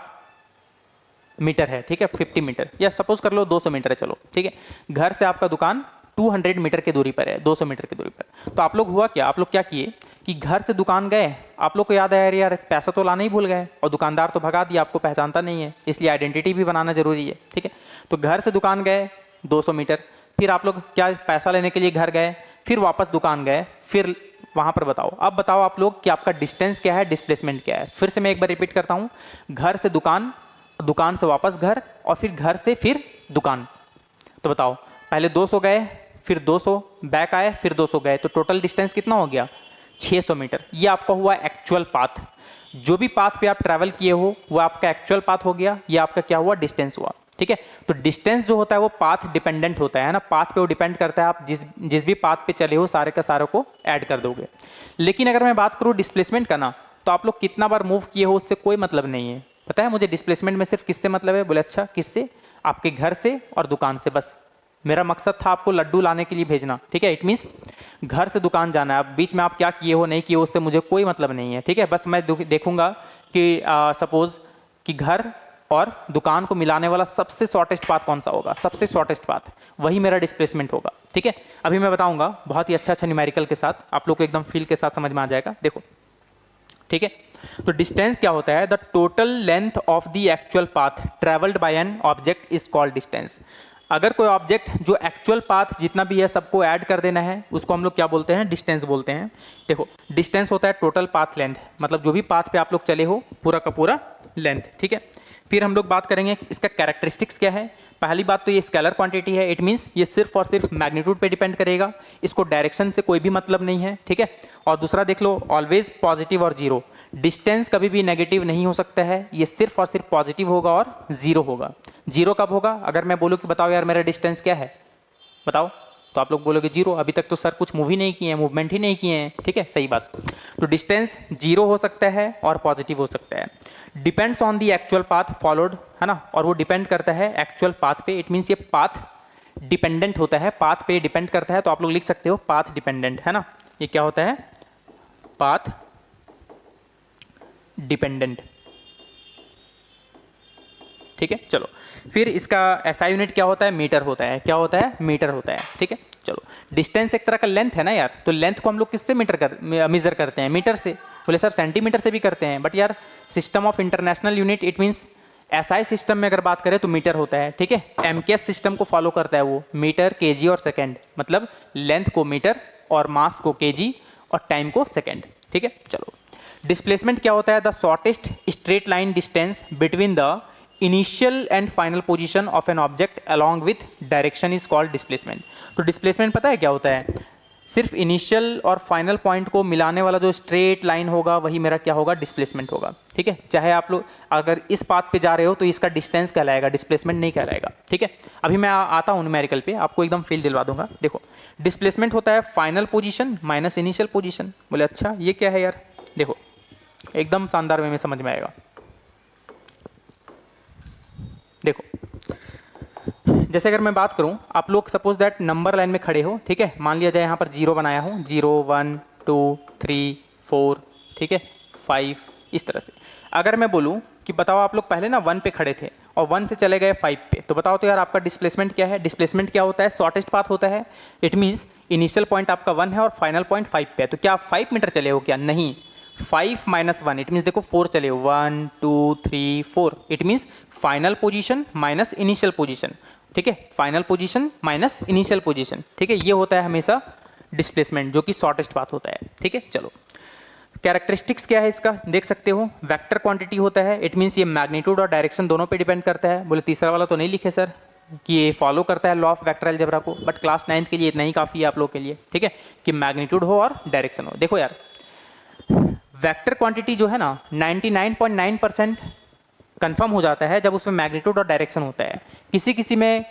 मीटर है, ठीक है, 50 मीटर, या सपोज कर लो 200 मीटर है, चलो ठीक है। घर से आपका दुकान 200 मीटर की दूरी पर है, 200 मीटर की दूरी पर। तो आप लोग हुआ क्या, आप लोग क्या किए कि घर से दुकान गए, आप लोग को याद आया यार पैसा तो लाना ही भूल गए, और दुकानदार तो भगा दिया, आपको पहचानता नहीं है, इसलिए आइडेंटिटी भी बनाना जरूरी है, ठीक है। तो घर से दुकान गए 200 मीटर, फिर आप लोग क्या पैसा लेने के लिए घर गए, फिर वापस दुकान गए, फिर वहां पर बताओ, अब बताओ आप लोग कि आपका डिस्टेंस क्या है, डिस्प्लेसमेंट क्या है। फिर से मैं एक बार रिपीट करता हूं, घर से दुकान, दुकान से वापस घर, और फिर घर से फिर दुकान। तो बताओ, पहले 200 गए, फिर 200 बैक आए, फिर 200 गए, तो टोटल डिस्टेंस कितना हो गया, 600 मीटर। ये आपका हुआ एक्चुअल पाथ, जो भी पाथ पे आप ट्रैवल किए हो वो आपका एक्चुअल पाथ हो गया, ये आपका क्या हुआ, डिस्टेंस हुआ, ठीक है। तो डिस्टेंस जो होता है वो पाथ डिपेंडेंट होता है ना, पाथ पे वो डिपेंड करता है, आप जिस भी पाथ पे चले हो सारे का सारे को ऐड कर दोगे। लेकिन अगर मैं बात करूँ डिस्प्लेसमेंट का ना, तो आप लोग कितना बार मूव किए हो उससे कोई मतलब नहीं है। पता है मुझे डिस्प्लेसमेंट में सिर्फ किससे मतलब है, बोले अच्छा किससे, आपके घर से और दुकान से, बस। मेरा मकसद था आपको लड्डू लाने के लिए भेजना, ठीक है। इट मीन्स घर से दुकान जाना है, अब बीच में आप क्या किए हो नहीं किए हो उससे मुझे कोई मतलब नहीं है, ठीक है। बस मैं देखूंगा कि सपोज कि घर और दुकान को मिलाने वाला सबसे शॉर्टेस्ट पाथ कौन सा होगा, सबसे शॉर्टेस्ट पाथ, वही मेरा डिस्प्लेसमेंट होगा, ठीक है। अभी मैं बताऊंगा बहुत ही अच्छा न्यूमेरिकल के साथ, आप लोग को एकदम फील के साथ समझ में आ जाएगा। देखो ठीक है, तो डिस्टेंस क्या होता है, the total length of the actual path travelled by N object is called distance. अगर कोई ऑब्जेक्ट जो एक्चुअल पाथ जितना भी है सबको ऐड कर देना है, उसको हम लोग क्या बोलते हैं, डिस्टेंस बोलते हैं। देखो डिस्टेंस होता है टोटल पाथ लेंथ, मतलब जो भी पाथ पे आप लोग चले हो पूरा का पूरा लेंथ, ठीक है। फिर हम लोग बात करेंगे इसका कैरेक्टरिस्टिक्स क्या है। पहली बात तो ये स्केलर क्वांटिटी है, इट मीन्स ये सिर्फ और सिर्फ मैग्नीट्यूड पे डिपेंड करेगा, इसको डायरेक्शन से कोई भी मतलब नहीं है, ठीक है। और दूसरा देख लो, ऑलवेज पॉजिटिव और जीरो, डिस्टेंस कभी भी नेगेटिव नहीं हो सकता है, ये सिर्फ और सिर्फ पॉजिटिव होगा और जीरो होगा। जीरो कब होगा, अगर मैं बोलूँ कि बताओ यार मेरा डिस्टेंस क्या है, बताओ, तो आप लोग बोलोगे जीरो, अभी तक तो सर कुछ मूव ही नहीं किए हैं, मूवमेंट ही नहीं किए हैं, ठीक है, सही बात। तो डिस्टेंस जीरो हो सकता है और पॉजिटिव हो सकता है, depends on the actual path followed, है ना, और वो डिपेंड करता है एक्चुअल पाथ पे। इट मीन्स ये पाथ डिपेंडेंट होता है, पाथ पे डिपेंड करता है, तो आप लोग लिख सकते हो पाथ डिपेंडेंट, है ना। ये क्या होता है, पाथ डिपेंडेंट, ठीक है। चलो फिर इसका एसआई यूनिट क्या होता है, मीटर होता है, क्या होता है, मीटर होता है, ठीक है। चलो डिस्टेंस एक तरह का लेंथ है ना यार, तो लेंथ को हम लोग किससे मेजर करते हैं, मीटर से। बोले सर सेंटीमीटर से भी करते हैं, बट यार system of international unit, it means SI system में अगर बात करें तो मीटर होता है, ठीक है। एमकेएस सिस्टम को फॉलो करता है वो, मीटर, केजी और सेकेंड, मतलब लेंथ को मीटर और मास को केजी और टाइम को सेकेंड, ठीक है। चलो डिस्प्लेसमेंट क्या होता है, the shortest straight line distance between the initial and final position of an object along with direction is called displacement. तो डिस्प्लेसमेंट पता है क्या होता है, सिर्फ इनिशियल और फाइनल पॉइंट को मिलाने वाला जो स्ट्रेट लाइन होगा वही मेरा क्या होगा, डिस्प्लेसमेंट होगा, ठीक है। चाहे आप लोग अगर इस पाथ पे जा रहे हो तो इसका डिस्टेंस कहलाएगा, डिस्प्लेसमेंट नहीं कहलाएगा, ठीक है। अभी मैं आता हूँ न्यूमेरिकल पे, आपको एकदम फील दिलवा दूंगा। देखो डिस्प्लेसमेंट होता है final position minus initial position. बोले अच्छा ये क्या है यार, देखो एकदम शानदार वे में समझ में आएगा। देखो जैसे अगर मैं बात करूं, आप लोग सपोज दैट नंबर लाइन में खड़े हो, ठीक है, मान लिया जाए यहाँ पर जीरो बनाया हूँ, 0 1 2 3 4, ठीक है, 5, इस तरह से। अगर मैं बोलूँ कि बताओ आप लोग पहले ना 1 पे खड़े थे और 1 से चले गए 5 पे, तो बताओ तो यार आपका डिस्प्लेसमेंट क्या है। डिस्प्लेसमेंट क्या होता है, शॉर्टेस्ट पाथ होता है। इट मीन्स इनिशियल पॉइंट आपका 1 है और फाइनल पॉइंट 5 पे है, तो क्या आप 5 मीटर चले हो क्या, नहीं, 5 माइनस 1 इट मीन्स देखो 4 चले 1 2 3 4 it means final position minus initial position, ठीक है, final position minus initial position, ठीक है, ये होता है हमेशा डिस्प्लेसमेंट जो कि शॉर्टेस्ट पाथ होता है, ठीक है। चलो कैरेक्टरिस्टिक्स क्या है इसका देख सकते हो, वेक्टर क्वांटिटी होता है, इट मीन्स ये मैग्नीट्यूड और डायरेक्शन दोनों पे डिपेंड करता है। बोले तीसरा वाला तो नहीं लिखे सर कि ये फॉलो करता है लॉ ऑफ वेक्टर अलजेब्रा को, बट क्लास 9th के लिए इतना ही काफ़ी है आप लोग के लिए, ठीक है, कि मैग्नीट्यूड हो और डायरेक्शन हो। देखो यार वेक्टर क्वांटिटी जो है ना 99.9% कन्फर्म हो जाता है जब उसमें मैग्नीट्यूड और डायरेक्शन होता है। किसी किसी में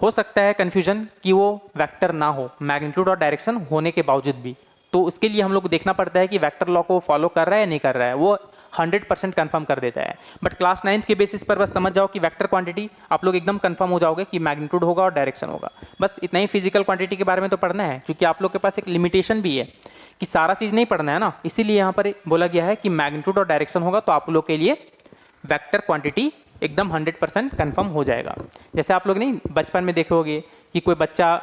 हो सकता है कन्फ्यूजन कि वो वेक्टर ना हो मैग्नीट्यूड और डायरेक्शन होने के बावजूद भी, तो उसके लिए हम लोग को देखना पड़ता है कि वेक्टर लॉ को फॉलो कर रहा है या नहीं कर रहा है, वो 100% कन्फर्म कर देता है। बट क्लास 9th के बेसिस पर बस समझ जाओ कि वेक्टर क्वांटिटी आप लोग एकदम कन्फर्म हो जाओगे कि मैग्नीट्यूड होगा और डायरेक्शन होगा, बस इतना ही। फिजिकल क्वांटिटी के बारे में तो पढ़ना है क्योंकि आप लोग के पास एक लिमिटेशन भी है कि सारा चीज़ नहीं पढ़ना है ना, इसीलिए यहाँ पर बोला गया है कि मैग्नीट्यूड और डायरेक्शन होगा तो आप लोग के लिए वेक्टर क्वांटिटी एकदम 100% कन्फर्म हो जाएगा। जैसे आप लोग नहीं बचपन में देखे होगे कि कोई बच्चा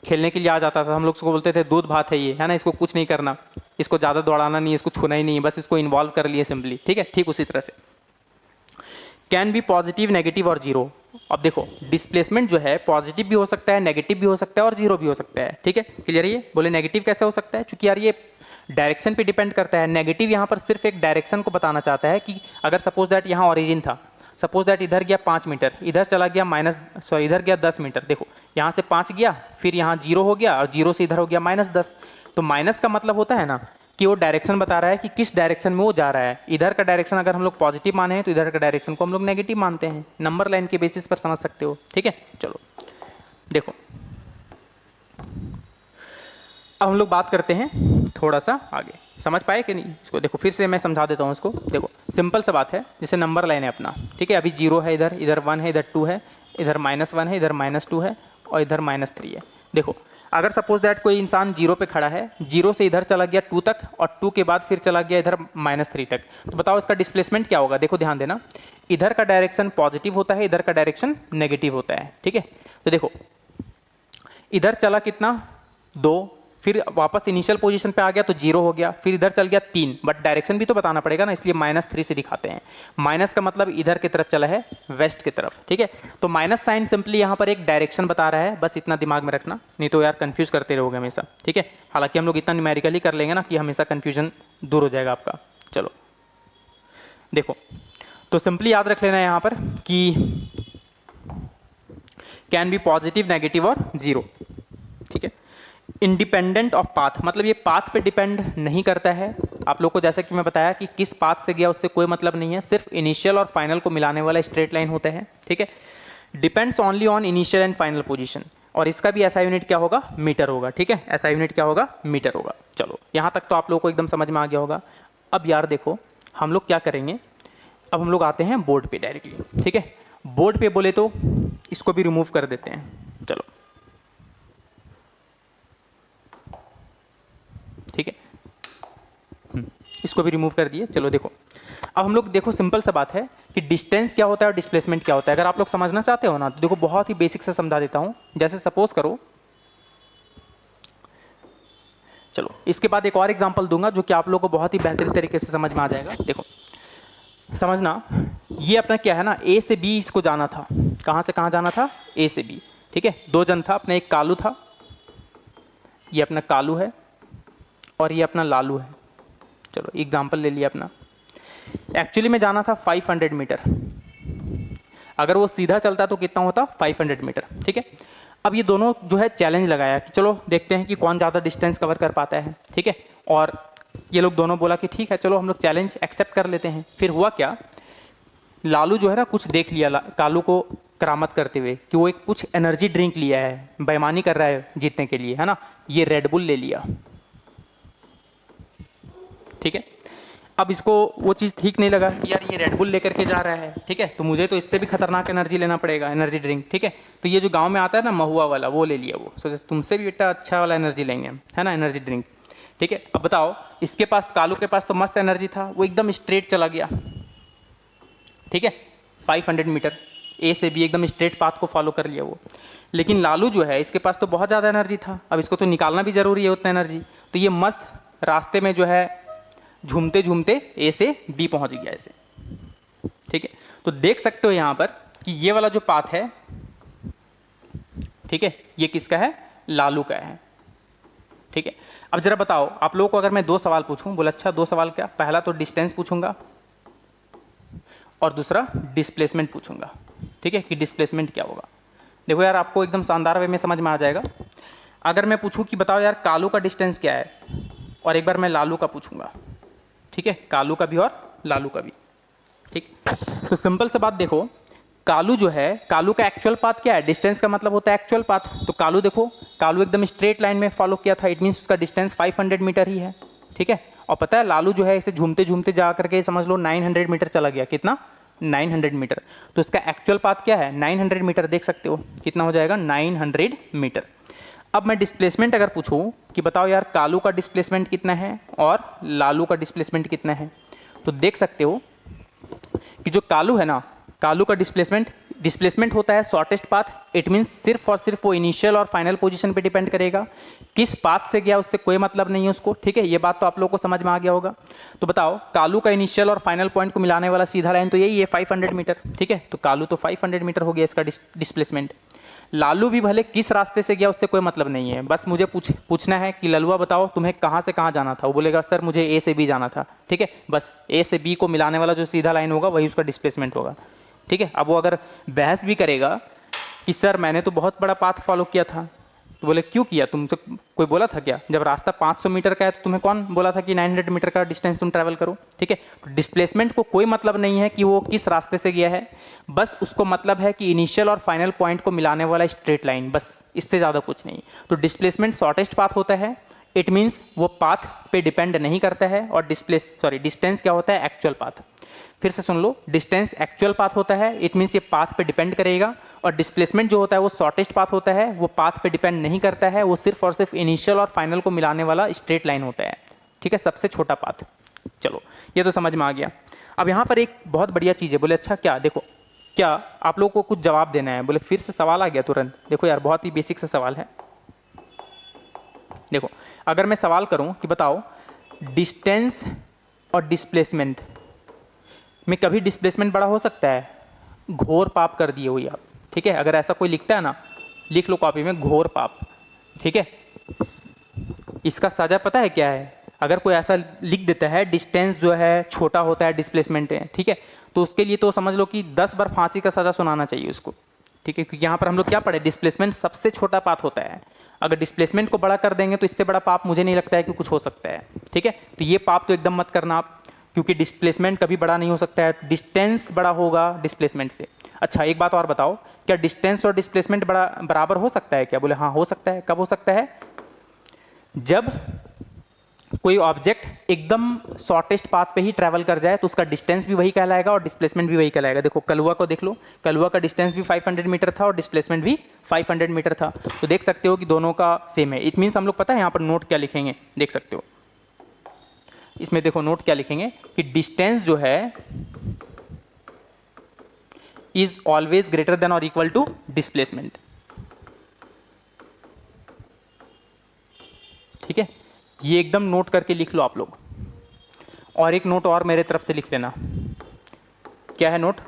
खेलने के लिए आ जाता था, हम लोग उसको बोलते थे दूध भात है ये, है ना, इसको कुछ नहीं करना, इसको ज़्यादा दौड़ाना नहीं, इसको छूना ही नहीं, बस इसको इन्वॉल्व कर लिए सिंपली, ठीक है। ठीक उसी तरह से कैन बी पॉजिटिव नेगेटिव और जीरो। अब देखो डिस्प्लेसमेंट जो है पॉजिटिव भी हो सकता है, नेगेटिव भी हो सकता है और जीरो भी हो सकता है, ठीक है, क्लियर। ये बोले नेगेटिव कैसे हो सकता है, क्योंकि यार ये डायरेक्शन पे डिपेंड करता है। नेगेटिव यहाँ पर सिर्फ एक डायरेक्शन को बताना चाहता है कि अगर सपोज दैट यहाँ ओरिजिन था, सपोज दैट इधर गया 5 मीटर, इधर चला गया इधर गया 10 मीटर, देखो यहाँ से 5 गया, फिर यहाँ 0 हो गया और 0 से इधर हो गया -10, तो माइनस का मतलब होता है ना कि वो डायरेक्शन बता रहा है कि किस डायरेक्शन में वो जा रहा है। इधर का डायरेक्शन अगर हम लोग पॉजिटिव माने हैं तो इधर का डायरेक्शन को हम लोग नेगेटिव मानते हैं, नंबर लाइन के बेसिस पर समझ सकते हो, ठीक है। चलो देखो अब हम लोग बात करते हैं थोड़ा सा आगे, समझ पाए कि नहीं इसको, देखो फिर से मैं समझा देता हूँ इसको। देखो सिंपल सा बात है, जैसे नंबर लाइन है अपना, ठीक है, अभी 0 है, इधर इधर 1 है, इधर 2 है, इधर -1 है, इधर -2 है और इधर -3 है। देखो अगर सपोज दैट कोई इंसान 0 पे खड़ा है, 0 से इधर चला गया 2 तक और 2 के बाद फिर चला गया इधर -3 तक, तो बताओ इसका डिस्प्लेसमेंट क्या होगा। देखो ध्यान देना, इधर का डायरेक्शन पॉजिटिव होता है, इधर का डायरेक्शन नेगेटिव होता है, ठीक है। तो देखो इधर चला कितना 2, फिर वापस इनिशियल पोजीशन पे आ गया तो 0 हो गया, फिर इधर चल गया 3, बट डायरेक्शन भी तो बताना पड़ेगा ना, इसलिए -3 से दिखाते हैं। माइनस का मतलब इधर की तरफ चला है, वेस्ट की तरफ, ठीक है। तो माइनस साइन सिंपली यहाँ पर एक डायरेक्शन बता रहा है, बस इतना दिमाग में रखना, नहीं तो यार कंफ्यूज करते रहोगे हमेशा, ठीक है। हालांकि हम लोग इतना न्यूमेरिकली कर लेंगे ना कि हमेशा कन्फ्यूजन दूर हो जाएगा आपका। चलो देखो तो सिंपली याद रख लेना यहाँ पर कि कैन बी पॉजिटिव नेगेटिव और जीरो, ठीक है। इंडिपेंडेंट ऑफ पाथ मतलब ये पाथ पे डिपेंड नहीं करता है आप लोग को, जैसे कि मैं बताया कि किस पाथ से गया उससे कोई मतलब नहीं है, सिर्फ इनिशियल और फाइनल को मिलाने वाला स्ट्रेट लाइन होता है, ठीक है। Depends only on initial and final position, और इसका भी ऐसा यूनिट क्या होगा, मीटर होगा, ठीक है, ऐसा यूनिट क्या होगा, मीटर होगा। चलो यहाँ तक तो आप लोगों को एकदम समझ में आ गया होगा। अब यार देखो हम लोग क्या करेंगे, अब हम लोग आते हैं बोर्ड पे डायरेक्टली, ठीक है। बोर्ड पे बोले तो इसको भी रिमूव कर देते हैं, चलो ठीक है, इसको भी रिमूव कर दिए। चलो देखो अब हम लोग देखो सिंपल सा बात है कि डिस्टेंस क्या होता है और डिस्प्लेसमेंट क्या होता है। अगर आप लोग समझना चाहते हो ना तो देखो बहुत ही बेसिक से समझा देता हूं। जैसे सपोज करो, चलो इसके बाद एक और एग्जांपल दूंगा जो कि आप लोगों को बहुत ही बेहतरीन तरीके से समझ में आ जाएगा। देखो समझना, ये अपना क्या है ना, ए से बी इसको जाना था, कहाँ से कहाँ जाना था, ए से बी, ठीक है। 2 जन था, अपना एक कालू था, ये अपना कालू है और ये अपना लालू है। चलो एग्जाम्पल ले लिया अपना, एक्चुअली में जाना था 500 मीटर, अगर वो सीधा चलता तो कितना होता, 500 मीटर, ठीक है। अब ये दोनों जो है चैलेंज लगाया कि चलो देखते हैं कि कौन ज़्यादा डिस्टेंस कवर कर पाता है, ठीक है। और ये लोग दोनों बोला कि ठीक है चलो हम लोग चैलेंज एक्सेप्ट कर लेते हैं। फिर हुआ क्या, लालू जो है ना कुछ देख लिया कालू को करामत करते हुए कि वो एक कुछ एनर्जी ड्रिंक लिया है, बेईमानी कर रहा है जीतने के लिए, है ना, ये रेड बुल ले लिया, ठीक है। अब इसको वो चीज़ ठीक नहीं लगा कि यार ये रेड बुल लेकर के जा रहा है, ठीक है, तो मुझे तो इससे भी खतरनाक एनर्जी लेना पड़ेगा, एनर्जी ड्रिंक, ठीक है। तो ये जो गांव में आता है ना महुआ वाला, वो ले लिया। वो सोचे तुमसे भी बेटा अच्छा वाला एनर्जी लेंगे हम, है ना, एनर्जी ड्रिंक, ठीक है। अब बताओ इसके पास, कालू के पास तो मस्त एनर्जी था, वो एकदम स्ट्रेट चला गया, ठीक है, 500 मीटर ए से बी एकदम स्ट्रेट पाथ को फॉलो कर लिया वो। लेकिन लालू जो है इसके पास तो बहुत ज़्यादा एनर्जी था, अब इसको तो निकालना भी ज़रूरी है उतना एनर्जी, तो ये मस्त रास्ते में जो है झूमते झूमते ए से बी पहुंच गया ऐसे, ठीक है। तो देख सकते हो यहां पर कि ये वाला जो पाथ है, ठीक है, ये किसका है, लालू का है, ठीक है। अब जरा बताओ आप लोगों को, अगर मैं 2 सवाल पूछूं, बोला अच्छा 2 सवाल क्या, पहला तो डिस्टेंस पूछूंगा और दूसरा डिस्प्लेसमेंट पूछूंगा, ठीक है, कि डिस्प्लेसमेंट क्या होगा। देखो यार, आपको एकदम शानदार वे में समझ में आ जाएगा। अगर मैं पूछूं कि बताओ यार कालू का डिस्टेंस क्या है, और एक बार मैं लालू का पूछूंगा, ठीक है, कालू का भी और लालू का भी, ठीक। तो सिंपल सा बात देखो, कालू जो है, कालू का एक्चुअल पाथ क्या है, डिस्टेंस का मतलब होता है एक्चुअल पाथ। तो कालू देखो, कालू एकदम स्ट्रेट लाइन में फॉलो किया था, इट मीन्स उसका डिस्टेंस 500 मीटर ही है, ठीक है। और पता है लालू जो है इसे झूमते झूमते जा करके समझ लो 900 मीटर चला गया, कितना, 900 मीटर। तो इसका एक्चुअल पाथ क्या है, 900 मीटर, देख सकते हो कितना हो जाएगा, 900 मीटर। अब मैं डिस्प्लेसमेंट अगर पूछूं कि बताओ यार कालू का डिस्प्लेसमेंट कितना है और लालू का डिस्प्लेसमेंट कितना है, तो देख सकते हो कि जो कालू है ना, कालू का डिस्प्लेसमेंट होता है शॉर्टेस्ट पाथ। इट मीन्स सिर्फ और सिर्फ वो इनिशियल और फाइनल पोजीशन पे डिपेंड करेगा, किस पाथ से गया उससे कोई मतलब नहीं है उसको, ठीक है। ये बात तो आप लोगों को समझ में आ गया होगा। तो बताओ कालू का इनिशियल और फाइनल पॉइंट को मिलाने वाला सीधा लाइन तो यही है 500 मीटर, ठीक है। तो कालू तो 500 मीटर हो गया इसका डिस्प्लेसमेंट। लालू भी भले किस रास्ते से गया उससे कोई मतलब नहीं है, बस मुझे पूछना है कि ललुआ बताओ तुम्हें कहाँ से कहाँ जाना था, वो बोलेगा सर मुझे ए से बी जाना था, ठीक है। बस ए से बी को मिलाने वाला जो सीधा लाइन होगा वही उसका डिस्प्लेसमेंट होगा, ठीक है। अब वो अगर बहस भी करेगा कि सर मैंने तो बहुत बड़ा पाथ फॉलो किया था, तो बोले क्यों किया, तुमसे कोई बोला था क्या, जब रास्ता 500 मीटर का है तो तुम्हें कौन बोला था कि 900 मीटर का डिस्टेंस तुम ट्रैवल करो, ठीक है। तो डिस्प्लेसमेंट को कोई मतलब नहीं है कि वो किस रास्ते से गया है, बस उसको मतलब है कि इनिशियल और फाइनल पॉइंट को मिलाने वाला स्ट्रेट लाइन, बस इससे ज़्यादा कुछ नहीं। तो डिस्प्लेसमेंट शॉर्टेस्ट पाथ होता है, इट मीन्स वो पाथ पे डिपेंड नहीं करता है, और डिस्टेंस क्या होता है, एक्चुअल पाथ। फिर से सुन लो, डिस्टेंस एक्चुअल पाथ होता है, इट मीन्स ये पाथ पे डिपेंड करेगा, और डिस्प्लेसमेंट जो होता है वो शॉर्टेस्ट पाथ होता है, वो पाथ पे डिपेंड नहीं करता है, वो सिर्फ और सिर्फ इनिशियल और फाइनल को मिलाने वाला स्ट्रेट लाइन होता है, ठीक है, सबसे छोटा पाथ। चलो ये तो समझ में आ गया। अब यहाँ पर एक बहुत बढ़िया चीज़ है, बोले अच्छा क्या, देखो क्या आप लोगों को कुछ जवाब देना है, बोले फिर से सवाल आ गया तुरंत। देखो यार बहुत ही बेसिक सा सवाल है। देखो अगर मैं सवाल करूं कि बताओ डिस्टेंस और डिस्प्लेसमेंट में कभी डिस्प्लेसमेंट बड़ा हो सकता है, घोर पाप कर दिए हुई आप, ठीक है। अगर ऐसा कोई लिखता है ना, लिख लो कॉपी में घोर पाप, ठीक है। इसका सजा पता है क्या है, अगर कोई ऐसा लिख देता है डिस्टेंस जो है छोटा होता है डिस्प्लेसमेंट है, ठीक है, तो उसके लिए तो समझ लो कि 10 बार फांसी का सजा सुनाना चाहिए उसको, ठीक है। क्योंकि यहाँ पर हम लोग क्या पढ़े, डिस्प्लेसमेंट सबसे छोटा पाथ होता है, अगर डिस्प्लेसमेंट को बड़ा कर देंगे तो इससे बड़ा पाप मुझे नहीं लगता है कि कुछ हो सकता है, ठीक है। तो ये पाप तो एकदम मत करना आप, क्योंकि डिस्प्लेसमेंट कभी बड़ा नहीं हो सकता है, डिस्टेंस बड़ा होगा डिस्प्लेसमेंट से। अच्छा एक बात और बताओ, क्या डिस्टेंस और डिस्प्लेसमेंट बराबर हो सकता है क्या, बोले हाँ हो सकता है। कब हो सकता है, जब कोई ऑब्जेक्ट एकदम शॉर्टेस्ट पाथ पे ही ट्रैवल कर जाए तो उसका डिस्टेंस भी वही कहलाएगा और डिस्प्लेसमेंट भी वही कहलाएगा। देखो कलुआ को देख लो, कलुआ का डिस्टेंस भी 500 मीटर था और डिस्प्लेसमेंट भी 500 मीटर था, तो देख सकते हो कि दोनों का सेम है। इट मीन्स हम लोग पता है यहाँ पर नोट क्या लिखेंगे, देख सकते हो इसमें, देखो नोट क्या लिखेंगे कि डिस्टेंस जो है इज ऑलवेज ग्रेटर देन और इक्वल टू डिस्प्लेसमेंट, ठीक है। ये एकदम नोट करके लिख लो आप लोग। और एक नोट और मेरे तरफ से लिख लेना, क्या है नोट,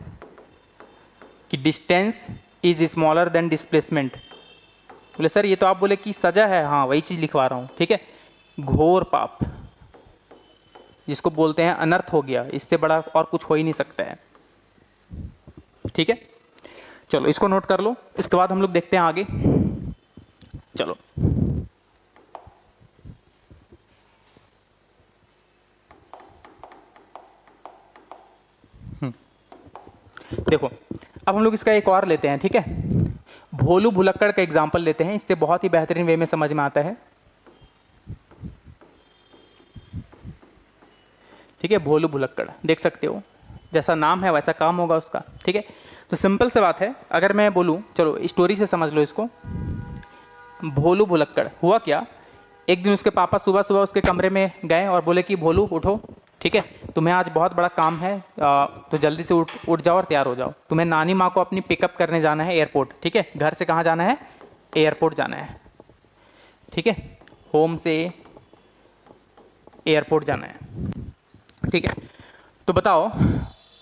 कि distance is smaller than displacement. बोले सर ये तो आप बोले कि सजा है, हाँ वही चीज लिखवा रहा हूं, ठीक है। घोर पाप जिसको बोलते हैं अनर्थ हो गया, इससे बड़ा और कुछ हो ही नहीं सकता है, ठीक है। चलो इसको नोट कर लो, इसके बाद हम लोग देखते हैं आगे। चलो देखो अब हम लोग इसका एक और लेते हैं, ठीक है। भोलू भुलक्कड़ का एग्जाम्पल लेते हैं, इससे बहुत ही बेहतरीन वे में समझ में आता है, ठीक है। भोलू भुलक्कड़ देख सकते हो, जैसा नाम है वैसा काम होगा उसका, ठीक है। तो सिंपल सी बात है, अगर मैं बोलूं, चलो स्टोरी से समझ लो इसको। भोलू भुलक्कड़, हुआ क्या, एक दिन उसके पापा सुबह सुबह उसके कमरे में गए और बोले कि भोलू उठो, ठीक है, तुम्हें आज बहुत बड़ा काम है, तो जल्दी से उठ जाओ और तैयार हो जाओ, तुम्हें नानी माँ को अपनी पिकअप करने जाना है एयरपोर्ट, ठीक है। घर से कहाँ जाना है, एयरपोर्ट जाना है, ठीक है, होम से एयरपोर्ट जाना है। ठीक है। तो बताओ,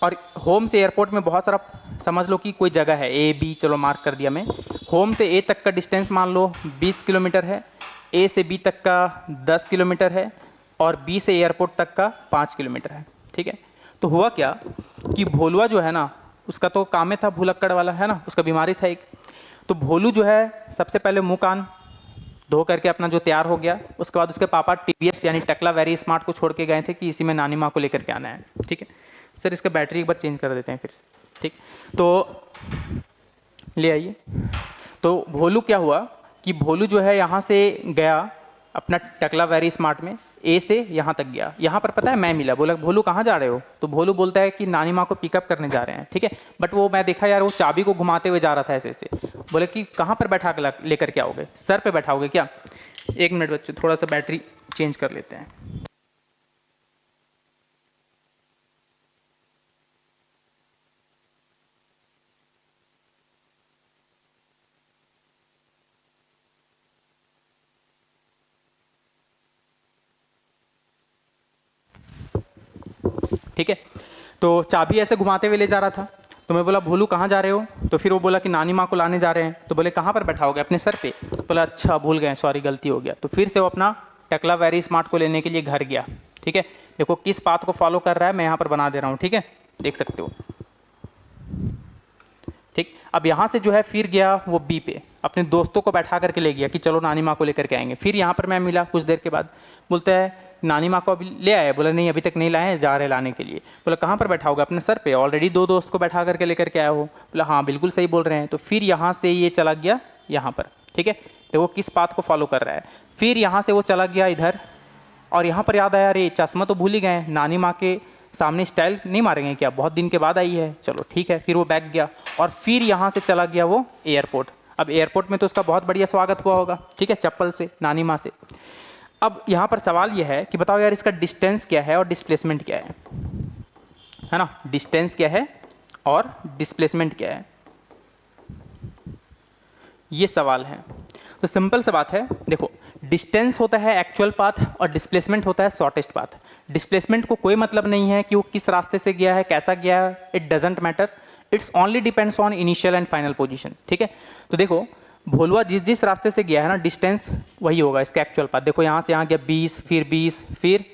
और होम से एयरपोर्ट में बहुत सारा, समझ लो कि कोई जगह है ए बी, चलो मार्क कर दिया मैं। होम से ए तक का डिस्टेंस मान लो 20 किलोमीटर है, ए से बी तक का 10 किलोमीटर है, और बी से एयरपोर्ट तक का 5 किलोमीटर है। ठीक है। तो हुआ क्या कि भोलुआ जो है ना, उसका तो काम था भुलक्कड़ वाला, है ना, उसका बीमारी था एक। तो भोलू जो है सबसे पहले मुँह कान धो करके अपना जो तैयार हो गया, उसके बाद उसके पापा टीवीएस यानी टेक्ला वेरी स्मार्ट को छोड़ के गए थे कि इसी में नानी माँ को लेकर के आना है। ठीक है सर, इसका बैटरी एक बार चेंज कर देते हैं फिर से। ठीक, तो ले आइए। तो भोलू क्या हुआ कि भोलू जो है यहाँ से गया अपना टेक्ला वेरी स्मार्ट में, ए से यहाँ तक गया। यहाँ पर पता है मैं मिला, बोला भोलू कहाँ जा रहे हो? तो भोलू बोलता है कि नानी माँ को पिकअप करने जा रहे हैं। ठीक है, बट वो मैं देखा यार वो चाबी को घुमाते हुए जा रहा था ऐसे ऐसे। बोले कि कहाँ पर बैठा के लेकर के आओगे? सर पे बैठाओगे क्या? एक मिनट बच्चों, थोड़ा सा बैटरी चेंज कर लेते हैं। ठीक है, तो चाबी ऐसे घुमाते हुए ले जा रहा था। तो मैं बोला भोलू कहाँ जा रहे हो? तो फिर वो बोला कि नानी माँ को लाने जा रहे हैं। तो बोले कहाँ पर बैठाओगे? अपने सर पे। बोला अच्छा भूल गए, सॉरी गलती हो गया। तो फिर से वो अपना टेक्ला वेरी स्मार्ट को लेने के लिए घर गया। ठीक है, देखो किस पाथ को फॉलो कर रहा है, मैं यहाँ पर बना दे रहा हूँ। ठीक है, देख सकते हो। ठीक, अब यहाँ से जो है फिर गया वो बी पे, अपने दोस्तों को बैठा करके ले गया कि चलो नानी माँ को लेकर के आएंगे। फिर यहाँ पर मैं मिला कुछ देर के बाद, बोलता है नानी माँ को अभी ले आए? बोला नहीं अभी तक नहीं लाए, जा रहे लाने के लिए। बोला कहाँ पर बैठाओगे? अपने सर पे, ऑलरेडी 2 दोस्त को बैठा करके लेकर के आया हो। बोला हाँ बिल्कुल सही बोल रहे हैं। तो फिर यहाँ से ये चला गया यहाँ पर। ठीक है, तो वो किस पाथ को फॉलो कर रहा है। फिर यहाँ से वो चला गया इधर, और यहाँ पर याद आया अरे चश्मा तो भूल ही गए, नानी माँ के सामने स्टाइल नहीं मारेंगे क्या, बहुत दिन के बाद आई है, चलो ठीक है। फिर वो बैक गया और फिर यहाँ से चला गया वो एयरपोर्ट। अब एयरपोर्ट में तो उसका बहुत बढ़िया स्वागत हुआ होगा, ठीक है, चप्पल से, नानी माँ से। अब यहाँ पर सवाल ये है कि बताओ यार इसका डिस्टेंस क्या है और डिस्प्लेसमेंट क्या है ना? डिस्टेंस क्या है और डिस्प्लेसमेंट क्या है, ये सवाल है। तो सिंपल सा बात है, देखो डिस्टेंस होता है एक्चुअल पाथ और डिस्प्लेसमेंट होता है शॉर्टेस्ट पाथ। डिस्प्लेसमेंट को कोई मतलब नहीं है कि वो किस रास्ते से गया है, कैसा गया है, it doesn't matter, it's only depends on initial and final position. ठीक है, तो देखो भोलुआ जिस जिस रास्ते से गया है ना, डिस्टेंस वही होगा इसका एक्चुअल पाथ। देखो यहाँ से यहाँ गया 20, फिर 20, फिर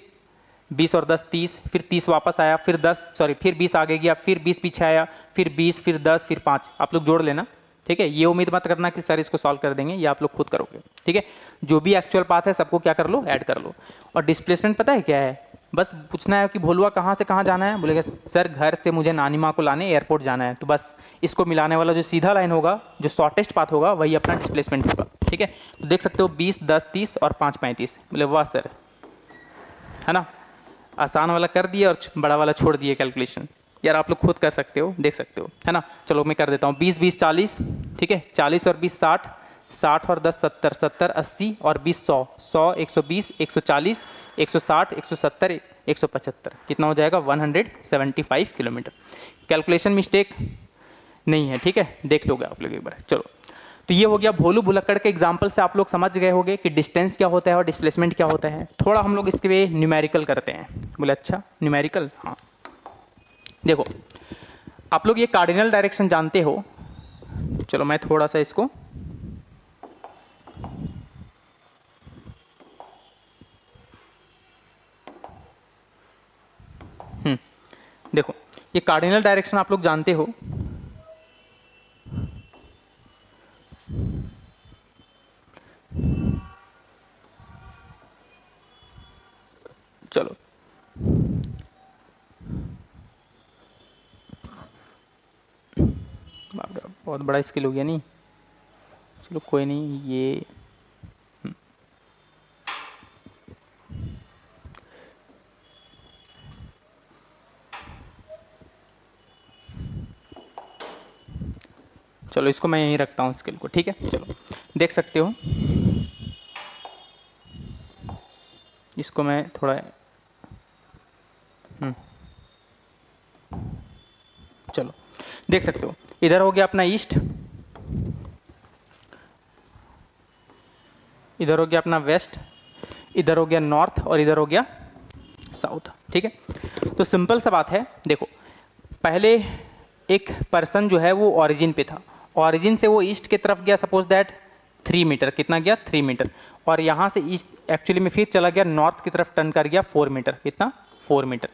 20 और 10 30, फिर 30 वापस आया, फिर 10 सॉरी फिर 20 आगे गया, फिर 20 पीछे आया, फिर 20, फिर 10, फिर 5। आप लोग जोड़ लेना। ठीक है, ये उम्मीद मत करना कि सर इसको सॉल्व कर देंगे, ये आप लोग खुद करोगे। ठीक है, जो भी एक्चुअल पाथ है सबको क्या कर लो, ऐड कर लो। और डिस्प्लेसमेंट पता है क्या है? बस पूछना है कि भोलुआ कहाँ से कहाँ जाना है, बोलेगा सर घर से मुझे नानी माँ को लाने एयरपोर्ट जाना है। तो बस इसको मिलाने वाला जो सीधा लाइन होगा, जो शॉर्टेस्ट पाथ होगा, वही अपना डिस्प्लेसमेंट होगा। ठीक है, तो देख सकते हो 20, 10, 30 और 5, 35। बोले वाह सर, है ना, आसान वाला कर दिए और बड़ा वाला छोड़ दिए कैलकुलेशन। यार आप लोग खुद कर सकते हो, देख सकते हो, है ना। चलो मैं कर देता हूँ 20, 20, 40। ठीक है, 40 और 20 60, 60 और 10 70, 70 80 और 20 100, 100 120 140 160 170 175। कितना हो जाएगा? 175 किलोमीटर। कैलकुलेशन मिस्टेक नहीं है, ठीक है, देख लोगे आप लोग एक बार। चलो, तो ये हो गया भोलू भुलक्कड़ के एग्जाम्पल से आप लोग समझ गए होंगे कि डिस्टेंस क्या होता है और डिस्प्लेसमेंट क्या होता है। थोड़ा हम लोग इसके लिए न्यूमेरिकल करते हैं। बोले अच्छा न्यूमेरिकल, हाँ देखो आप लोग ये कार्डिनल डायरेक्शन जानते हो। चलो मैं थोड़ा सा इसको देखो, ये कार्डिनल डायरेक्शन आप लोग जानते हो। चलो बहुत बड़ा स्किल हो गया नहीं, चलो कोई नहीं। ये चलो इसको मैं यहीं रखता हूँ स्किल को। ठीक है, चलो देख सकते हो, इसको मैं थोड़ा चलो देख सकते हो, इधर हो गया अपना ईस्ट, इधर हो गया अपना वेस्ट, इधर हो गया नॉर्थ और इधर हो गया साउथ। ठीक है, तो सिंपल सा बात है। देखो पहले एक पर्सन जो है वो ऑरिजिन पे था, ऑरिजिन से वो ईस्ट की तरफ गया, सपोज दैट 3 मीटर, कितना गया 3 मीटर, और यहाँ से ईस्ट एक्चुअली में फिर चला गया नॉर्थ की तरफ, टर्न कर गया 4 मीटर, कितना 4 मीटर।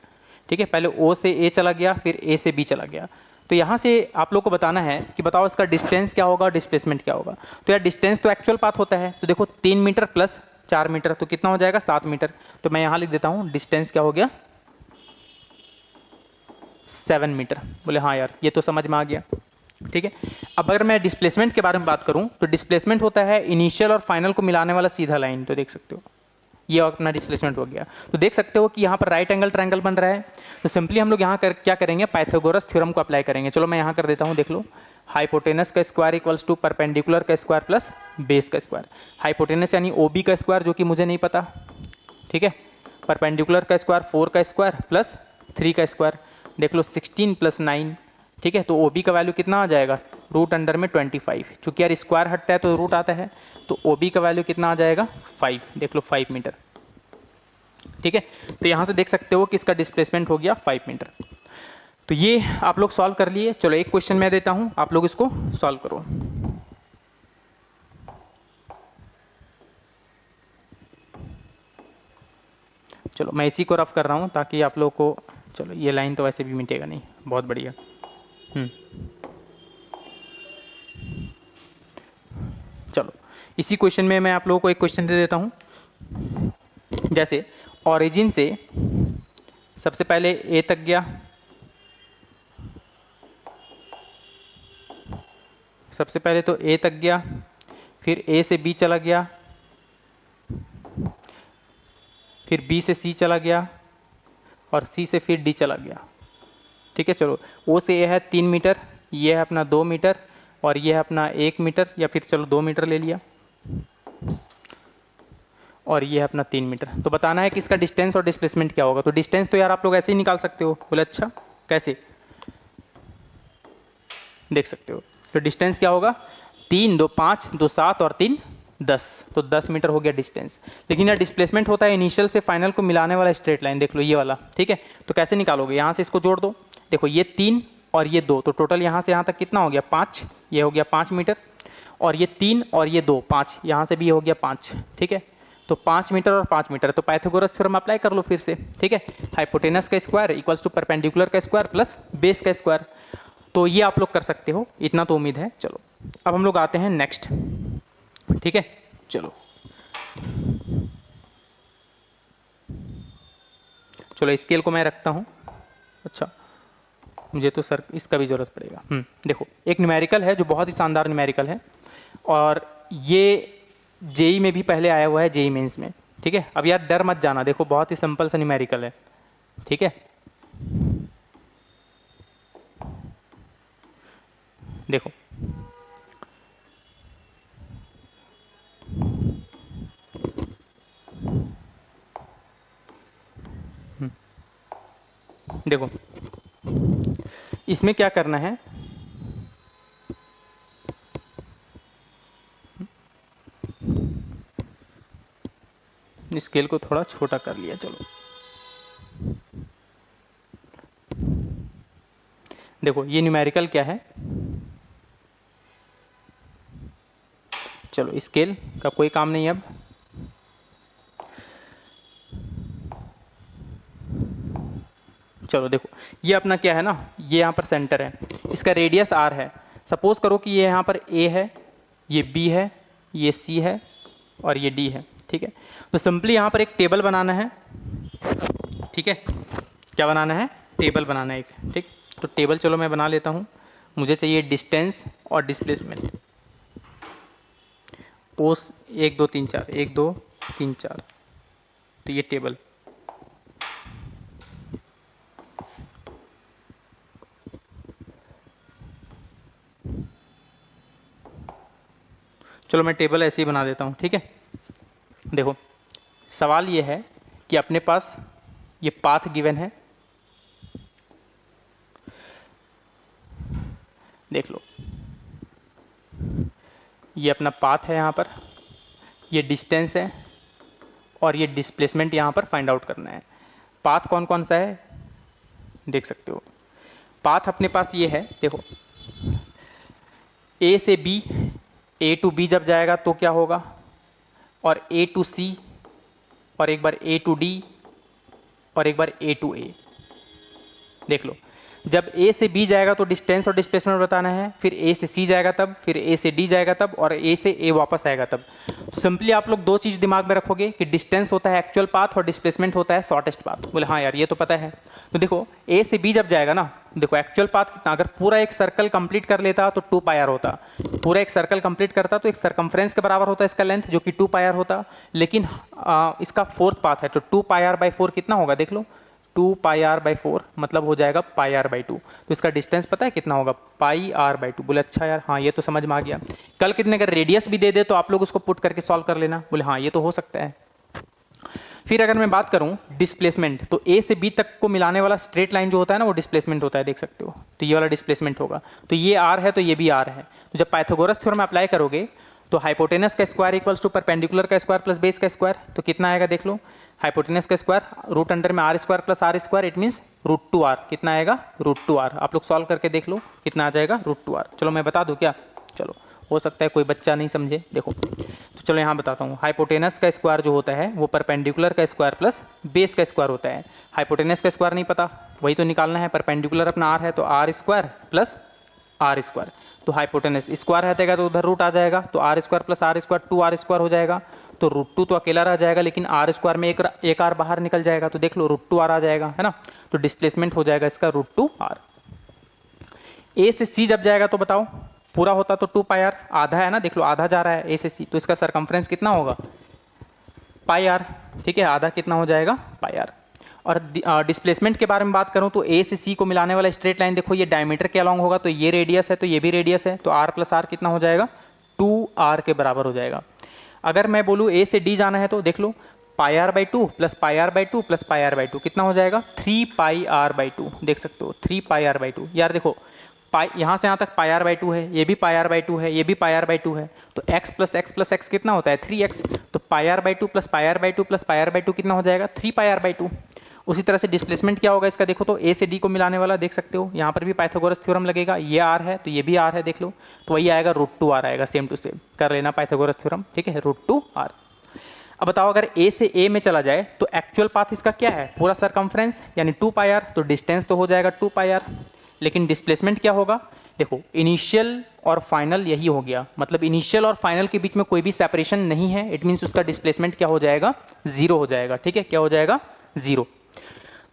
ठीक है, पहले ओ से ए चला गया, फिर ए से बी चला गया। तो यहाँ से आप लोग को बताना है कि बताओ इसका डिस्टेंस क्या होगा, डिस्प्लेसमेंट क्या होगा। तो यार डिस्टेंस तो एक्चुअल पाथ होता है, तो देखो 3 मीटर प्लस 4 मीटर तो कितना हो जाएगा 7 मीटर। तो मैं यहाँ लिख देता हूँ डिस्टेंस क्या हो गया 7 मीटर। बोले हाँ यार ये तो समझ में आ गया। ठीक है, अब अगर मैं डिस्प्लेसमेंट के बारे में बात करूं तो डिस्प्लेसमेंट होता है इनिशियल और फाइनल को मिलाने वाला सीधा लाइन। तो देख सकते हो ये अपना डिस्प्लेसमेंट हो गया। तो देख सकते हो कि यहाँ पर राइट एंगल ट्रायंगल बन रहा है। तो सिंपली हम लोग यहाँ क्या करेंगे, पाइथागोरस थ्योरम को अप्लाई करेंगे। चलो मैं यहाँ कर देता हूँ, देख लो हाइपोटेनस का स्क्वायर इक्वल्स टू परपेंडिकुलर का स्क्वायर प्लस बेस का स्क्वायर। हाइपोटेनस यानी ओ बी का स्क्वायर जो कि मुझे नहीं पता। ठीक है, परपेंडिकुलर का स्क्वायर 4 का स्क्वायर प्लस 3 का स्क्वायर, देख लो 16 प्लस 9। ठीक है, तो ओ बी का वैल्यू कितना आ जाएगा रूट अंडर में 25, चूँकि यार स्क्वायर हटता है तो रूट आता है, तो ओ बी का वैल्यू कितना आ जाएगा 5, देख लो 5 मीटर। ठीक है, तो यहाँ से देख सकते हो कि इसका डिस्प्लेसमेंट हो गया 5 मीटर। तो ये आप लोग सॉल्व कर लिए। चलो एक क्वेश्चन मैं देता हूँ, आप लोग इसको सॉल्व करो। चलो मैं इसी को रफ कर रहा हूँ ताकि आप लोग को, चलो ये लाइन तो वैसे भी मिटेगा नहीं, बहुत बढ़िया। चलो इसी क्वेश्चन में मैं आप लोगों को एक क्वेश्चन दे देता हूँ। जैसे ऑरिजिन से सबसे पहले ए तक गया, सबसे पहले तो ए तक गया, फिर ए से बी चला गया, फिर बी से सी चला गया, और सी से फिर डी चला गया। ठीक है, चलो ओ से ए है 3 मीटर, ये है अपना 2 मीटर, और ये है अपना 1 मीटर, या फिर चलो 2 मीटर ले लिया, और ये है अपना 3 मीटर। तो बताना है कि इसका डिस्टेंस और डिस्प्लेसमेंट क्या होगा। तो डिस्टेंस तो यार आप लोग ऐसे ही निकाल सकते हो। बोले अच्छा कैसे, देख सकते हो। तो डिस्टेंस क्या होगा 3 2 5 2 7 और 3 10, तो 10 मीटर हो गया डिस्टेंस। लेकिन यार डिस्प्लेसमेंट होता है इनिशियल से फाइनल को मिलाने वाला स्ट्रेट लाइन, देख लो ये वाला। ठीक है, तो कैसे निकालोगे, यहाँ से इसको जोड़ दो, देखो ये 3 और ये 2, तो टोटल यहाँ से यहाँ तक कितना हो गया 5, ये हो गया 5 मीटर, और ये 3 और ये 2 5, यहाँ से भी हो गया 5। ठीक है, तो 5 मीटर और 5 मीटर, तो पाइथागोरस थ्योरम अप्लाई कर लो फिर से। ठीक है, हाइपोटेनस का स्क्वायर इक्वल्स टू परपेंडिकुलर का स्क्वायर प्लस बेस का स्क्वायर। तो ये आप लोग कर सकते हो, इतना तो उम्मीद है। चलो अब हम लोग आते हैं नेक्स्ट। ठीक है, चलो चलो स्केल को मैं रखता हूँ। अच्छा मुझे तो सर इसका भी ज़रूरत पड़ेगा। देखो एक न्यूमेरिकल है जो बहुत ही शानदार न्यूमेरिकल है, और ये जेई में भी पहले आया हुआ है, जेई मेंस में। ठीक है, अब यार डर मत जाना, देखो बहुत ही सिंपल सा न्यूमेरिकल है। ठीक है, देखो देखो इसमें क्या करना है, स्केल को थोड़ा छोटा कर लिया। चलो देखो ये न्यूमेरिकल क्या है, चलो स्केल का कोई काम नहीं अब। चलो देखो ये अपना क्या है ना, ये यहाँ पर सेंटर है, इसका रेडियस आर है। सपोज करो कि ये यहाँ पर ए है, ये बी है, ये सी है, और ये डी है। ठीक है, तो सिंपली यहाँ पर एक टेबल बनाना है। ठीक है, क्या बनाना है, टेबल बनाना है एक। ठीक, तो टेबल चलो मैं बना लेता हूँ। मुझे चाहिए डिस्टेंस और डिस्प्लेसमेंट। ओस 1 2 3 4, 1 2 3 4, तो ये टेबल। चलो मैं टेबल ऐसे ही बना देता हूँ। ठीक है, देखो सवाल ये है कि अपने पास ये पाथ गिवन है, देख लो ये अपना पाथ है, यहाँ पर ये डिस्टेंस है, और ये डिस्प्लेसमेंट यहाँ पर फाइंड आउट करना है। पाथ कौन कौन सा है देख सकते हो। पाथ अपने पास ये है, देखो ए से बी, ए टू बी जब जाएगा तो क्या होगा, और ए टू सी, और एक बार ए टू डी, और एक बार ए टू ए। देख लो, जब ए से बी जाएगा तो डिस्टेंस और डिस्प्लेसमेंट बताना है, फिर ए से सी जाएगा तब, फिर ए से डी जाएगा तब, और ए से ए वापस आएगा तब। सिंपली आप लोग दो चीज़ दिमाग में रखोगे कि डिस्टेंस होता है एक्चुअल पाथ और डिस्प्लेसमेंट होता है शॉर्टेस्ट पाथ। बोले हाँ यार ये तो पता है। तो देखो ए से बी जब जाएगा ना, देखो एक्चुअल पाथ कितना, अगर पूरा एक सर्कल कंप्लीट कर लेता तो 2 पाई आर होता, पूरा एक सर्कल कंप्लीट करता तो एक सरकमफ्रेंस के बराबर होता इसका लेंथ, जो कि 2 पाई आर होता। लेकिन इसका फोर्थ पाथ है तो 2 पाई आर बाई 4 कितना होगा देख लो, 2 पाई आर बाई 4 मतलब हो जाएगा पाई आर बाई 2। तो इसका डिस्टेंस पता है कितना होगा, पाई आर बाई 2। बोले अच्छा यार हाँ ये तो समझ में आ गया। कल कितने अगर रेडियस भी दे दे तो आप लोग उसको पुट करके सॉल्व कर लेना। बोले हाँ ये तो हो सकता है। फिर अगर मैं बात करूं डिस्प्लेसमेंट, तो ए से बी तक को मिलाने वाला स्ट्रेट लाइन जो होता है ना वो डिस्प्लेसमेंट होता है, देख सकते हो। तो ये वाला डिस्प्लेसमेंट होगा, तो ये आर है तो ये भी आर है। तो जब पाइथागोरस थ्योरम अप्लाई करोगे तो हाइपोटेनस का स्क्वायर इक्वल्स टू परपेंडिकुलर का स्क्वायर प्लस बेस का स्क्वायर, तो कितना आएगा देख लो, हाइपोटेनस का स्क्वायर रूट अंडर में r square plus r square, it means √2r। कितना आएगा √2r। आप लोग सॉल्व करके देख लो कितना आ जाएगा √2r। चलो मैं बता दूं क्या, चलो हो सकता है कोई बच्चा नहीं समझे। देखो तो चलो यहाँ बताता हूँ, हाइपोटेनस का स्क्वायर जो होता है वो परपेंडिकुलर का स्क्वायर प्लस बेस का स्क्वायर होता है। हाइपोटेनस का स्क्वायर नहीं पता, वही तो निकालना है। परपेंडिकुलर अपना r है तो r square plus r square, तो हाइपोटेनस स्क्वायर रहेगा तो उधर रूट आ जाएगा, तो r square plus r square 2r square हो जाएगा। तो √2 तो अकेला रह जाएगा, लेकिन आर स्क्वायर में एक r बाहर निकल जाएगा, तो देख लो √2r आ जाएगा, है ना। तो डिस्प्लेसमेंट हो जाएगा इसका √2r। ए से सी जब जाएगा तो बताओ, पूरा होता तो 2 पाई आर, आधा है ना, देख लो आधा जा रहा है ए से सी, तो इसका सरकमफ्रेंस कितना होगा पाई आर, ठीक है, आधा कितना हो जाएगा पाई आर। और डिस्प्लेसमेंट के बारे में बात करूं तो ए से सी को मिलाने वाला स्ट्रेट लाइन देखो ये डायमीटर के अलॉन्ग होगा, तो ये रेडियस है तो ये भी रेडियस है, तो आर प्लस आर कितना हो जाएगा 2r के बराबर हो जाएगा। अगर मैं बोलूँ ए से डी जाना है तो देख लो pi r by 2 plus pi r by 2 plus pi r by 2 कितना हो जाएगा 3 पाई आर बाई 2, देख सकते हो 3 पाई आर बाई 2। यार देखो पाई यहाँ से यहाँ तक पाई आर बाई 2 है, ये भी पाई आर बाई 2 है, ये भी पाई आर बाई 2 है, तो x प्लस x कितना होता है 3x, तो pi r by 2 plus pi r by 2 plus pi r by 2 कितना हो जाएगा 3 पाई आर बाई 2। उसी तरह से डिस्प्लेसमेंट क्या होगा इसका देखो, तो ए से डी को मिलाने वाला देख सकते हो, यहाँ पर भी पाइथागोरस थ्योरम लगेगा, ये आर है तो ये भी आर है, देख लो तो वही आएगा √2r आएगा, सेम टू सेम कर लेना पाइथागोरस थ्योरम, ठीक है √2r। अब बताओ अगर ए से ए में चला जाए तो एक्चुअल पाथ इसका क्या है पूरा सरकमफ्रेंस यानी 2 पाई आर, तो डिस्टेंस तो हो जाएगा 2 पाई आर, लेकिन डिस्प्लेसमेंट क्या होगा देखो इनिशियल और फाइनल यही हो गया, मतलब इनिशियल और फाइनल के बीच में कोई भी सेपरेशन नहीं है, इट मीन्स उसका डिस्प्लेसमेंट क्या हो जाएगा 0 हो जाएगा, ठीक है क्या हो जाएगा 0।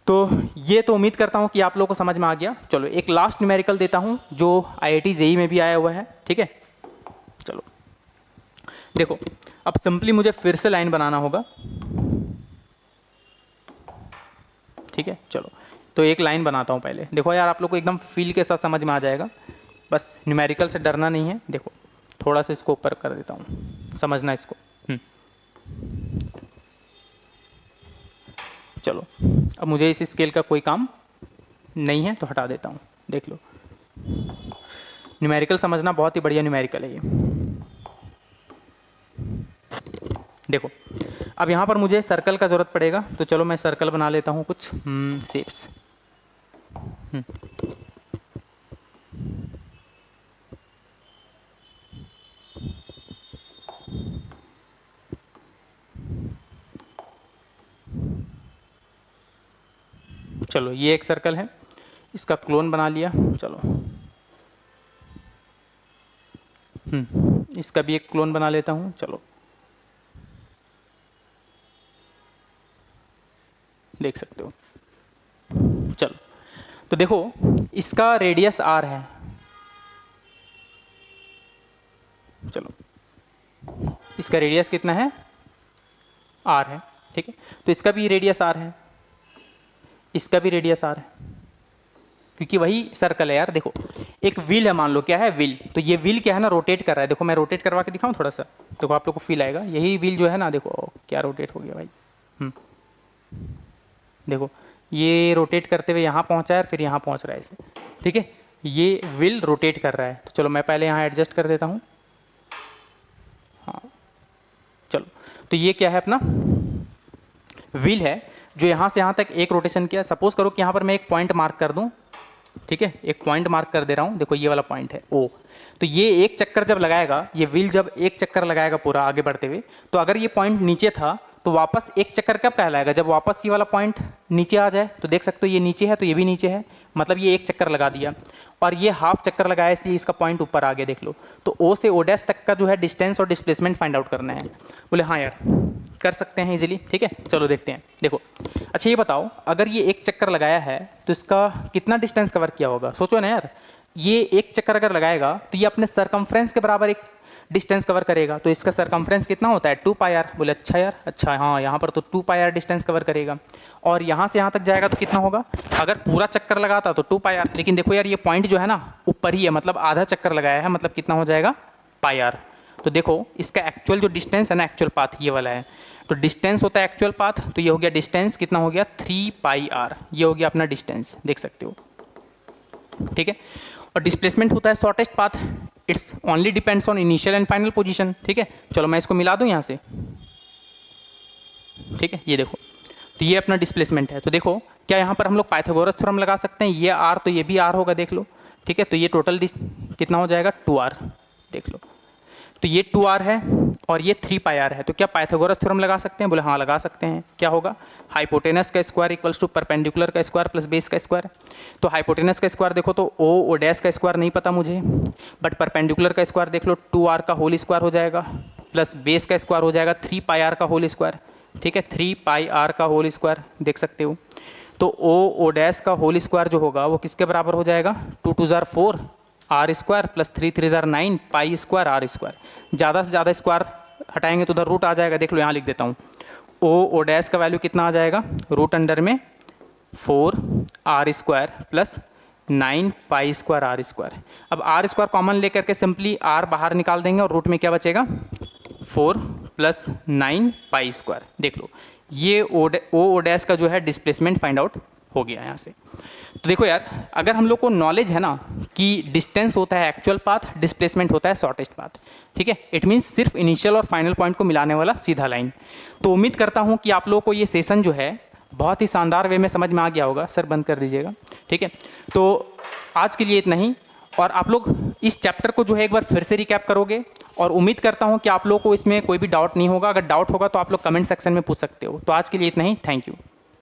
तो ये तो उम्मीद करता हूँ कि आप लोगों को समझ में आ गया। चलो एक लास्ट न्यूमेरिकल देता हूँ जो IIT JEE में भी आया हुआ है, ठीक है। चलो देखो अब सिंपली मुझे फिर से लाइन बनाना होगा, ठीक है। चलो तो एक लाइन बनाता हूँ पहले, देखो यार आप लोग को एकदम फील के साथ समझ में आ जाएगा, बस न्यूमेरिकल से डरना नहीं है। देखो थोड़ा सा इसको ऊपर कर देता हूँ, समझना इसको। चलो अब मुझे इस स्केल का कोई काम नहीं है तो हटा देता हूँ, देख लो न्यूमेरिकल समझना बहुत ही बढ़िया न्यूमेरिकल है ये। देखो अब यहाँ पर मुझे सर्कल का ज़रूरत पड़ेगा, तो चलो मैं सर्कल बना लेता हूँ कुछ शेप्स। चलो ये एक सर्कल है, इसका क्लोन बना लिया। चलो इसका भी एक क्लोन बना लेता हूँ। चलो देख सकते हो। चलो तो देखो इसका रेडियस r है, चलो इसका रेडियस कितना है r है, ठीक है। तो इसका भी रेडियस r है, इसका भी रेडियस r है, क्योंकि वही सर्कल है यार। देखो एक व्हील है, मान लो क्या है व्हील, तो ये व्हील क्या है ना रोटेट कर रहा है। देखो मैं रोटेट करवा के दिखाऊं थोड़ा सा, देखो आप लोग को फील आएगा। यही व्हील जो है ना देखो क्या रोटेट हो गया भाई, देखो ये रोटेट करते हुए यहाँ पहुँचा है और फिर यहाँ पहुँच रहा है इसे, ठीक है। ये व्हील रोटेट कर रहा है, तो चलो मैं पहले यहाँ एडजस्ट कर देता हूँ। हाँ चलो तो ये क्या है अपना व्हील है जो यहाँ से यहाँ तक एक रोटेशन किया, सपोज करो कि यहाँ पर मैं एक पॉइंट मार्क कर दूँ, ठीक है, एक पॉइंट मार्क कर दे रहा हूँ, देखो ये वाला पॉइंट है ओ। तो ये एक चक्कर जब लगाएगा, ये व्हील जब एक चक्कर लगाएगा पूरा आगे बढ़ते हुए, तो अगर ये पॉइंट नीचे था तो वापस एक चक्कर कब कहलाएगा, जब वापस ये वाला पॉइंट नीचे आ जाए। तो देख सकते हो ये नीचे है तो ये भी नीचे है, मतलब ये एक चक्कर लगा दिया, और ये हाफ चक्कर लगाया इसलिए इसका पॉइंट ऊपर आ गया। देख लो, तो ओ से ओ डैश तक का जो है डिस्टेंस और डिस्प्लेसमेंट फाइंड आउट करना है। बोले हाँ यार कर सकते हैं इजीली, ठीक है, चलो देखते हैं। देखो अच्छा ये बताओ, अगर ये एक चक्कर लगाया है तो इसका कितना डिस्टेंस कवर किया होगा, सोचो ना यार। ये एक चक्कर अगर लगाएगा तो ये अपने सरकमफ्रेंस के बराबर एक डिस्टेंस कवर करेगा, तो इसका सरकमफ्रेंस कितना होता है 2 पाई आर। बोले अच्छा यार, अच्छा हाँ यहाँ पर तो 2 पाई आर डिस्टेंस कवर करेगा, और यहाँ से यहाँ तक जाएगा तो कितना होगा, अगर पूरा चक्कर लगाता तो 2 पाई आर, लेकिन देखो यार ये पॉइंट जो है ना ऊपर ही है, मतलब आधा चक्कर लगाया है, मतलब कितना हो जाएगा पाई आर। तो देखो इसका एक्चुअल जो डिस्टेंस है ना, एक्चुअल पाथ ये वाला है, तो डिस्टेंस होता है एक्चुअल पाथ, तो ये हो गया डिस्टेंस, कितना हो गया 3 पाई आर, ये हो गया अपना डिस्टेंस, देख सकते हो, ठीक है। और डिस्प्लेसमेंट होता है shortest path, it's only depends on initial and final position, ठीक है। चलो मैं इसको मिला दूं यहाँ से, ठीक है, ये देखो, तो ये अपना डिस्प्लेसमेंट है। तो देखो क्या यहाँ पर हम लोग पाइथागोरस थ्योरम लगा सकते हैं, ये आर तो ये भी आर होगा, देख लो, ठीक है। तो ये टोटल कितना हो जाएगा 2r, देख लो, तो ये 2r है और ये 3 पाई आर है, तो क्या पाइथागोरस थ्योरम लगा सकते हैं, बोले हाँ लगा सकते हैं। क्या होगा, हाइपोटेनस का स्क्वायर इक्वल्स टू परपेंडिकुलर का स्क्वायर प्लस बेस का स्क्वायर। तो हाइपोटेनस का स्क्वायर देखो तो ओ डैश का स्क्वायर नहीं पता मुझे, बट परपेंडिकुलर का स्क्वायर देख लो 2r का होल स्क्वायर हो जाएगा, प्लस बेस का स्क्वायर हो जाएगा 3 पाई आर का होल स्क्वायर, ठीक है, 3 पाई आर का होल स्क्वायर, देख सकते हो। तो ओ डैश का होल स्क्वायर जो होगा वो किसके बराबर हो जाएगा, 2 2 जार 4 आर स्क्वायर प्लस 3 3 जार 9 पाई स्क्वायर आर स्क्वायर। ज़्यादा से ज़्यादा स्क्वायर हटाएंगे तो उधर रूट आ जाएगा, देख लो यहाँ लिख देता हूँ, ओ डैश का वैल्यू कितना आ जाएगा, रूट अंडर में 4 r square plus 9 pi square r square. अब आर स्क्वायर कॉमन लेकर के सिंपली आर बाहर निकाल देंगे और रूट में क्या बचेगा 4 प्लस 9 पाई स्क्वायर। देख लो ये ओ डैश का जो है डिस्प्लेसमेंट फाइंड आउट हो गया यहाँ से। तो देखो यार, अगर हम लोग को नॉलेज है ना कि डिस्टेंस होता है एक्चुअल पाथ, डिस्प्लेसमेंट होता है शॉर्टेस्ट पाथ, ठीक है, इट मीन्स सिर्फ इनिशियल और फाइनल पॉइंट को मिलाने वाला सीधा लाइन। तो उम्मीद करता हूँ कि आप लोगों को ये सेशन जो है बहुत ही शानदार वे में समझ में आ गया होगा। सर बंद कर दीजिएगा, ठीक है। तो आज के लिए इतना ही, और आप लोग इस चैप्टर को जो है एक बार फिर से रिकैप करोगे, और उम्मीद करता हूँ कि आप लोगों को इसमें कोई भी डाउट नहीं होगा। अगर डाउट होगा तो आप लोग कमेंट सेक्शन में पूछ सकते हो। तो आज के लिए इतना ही, थैंक यू।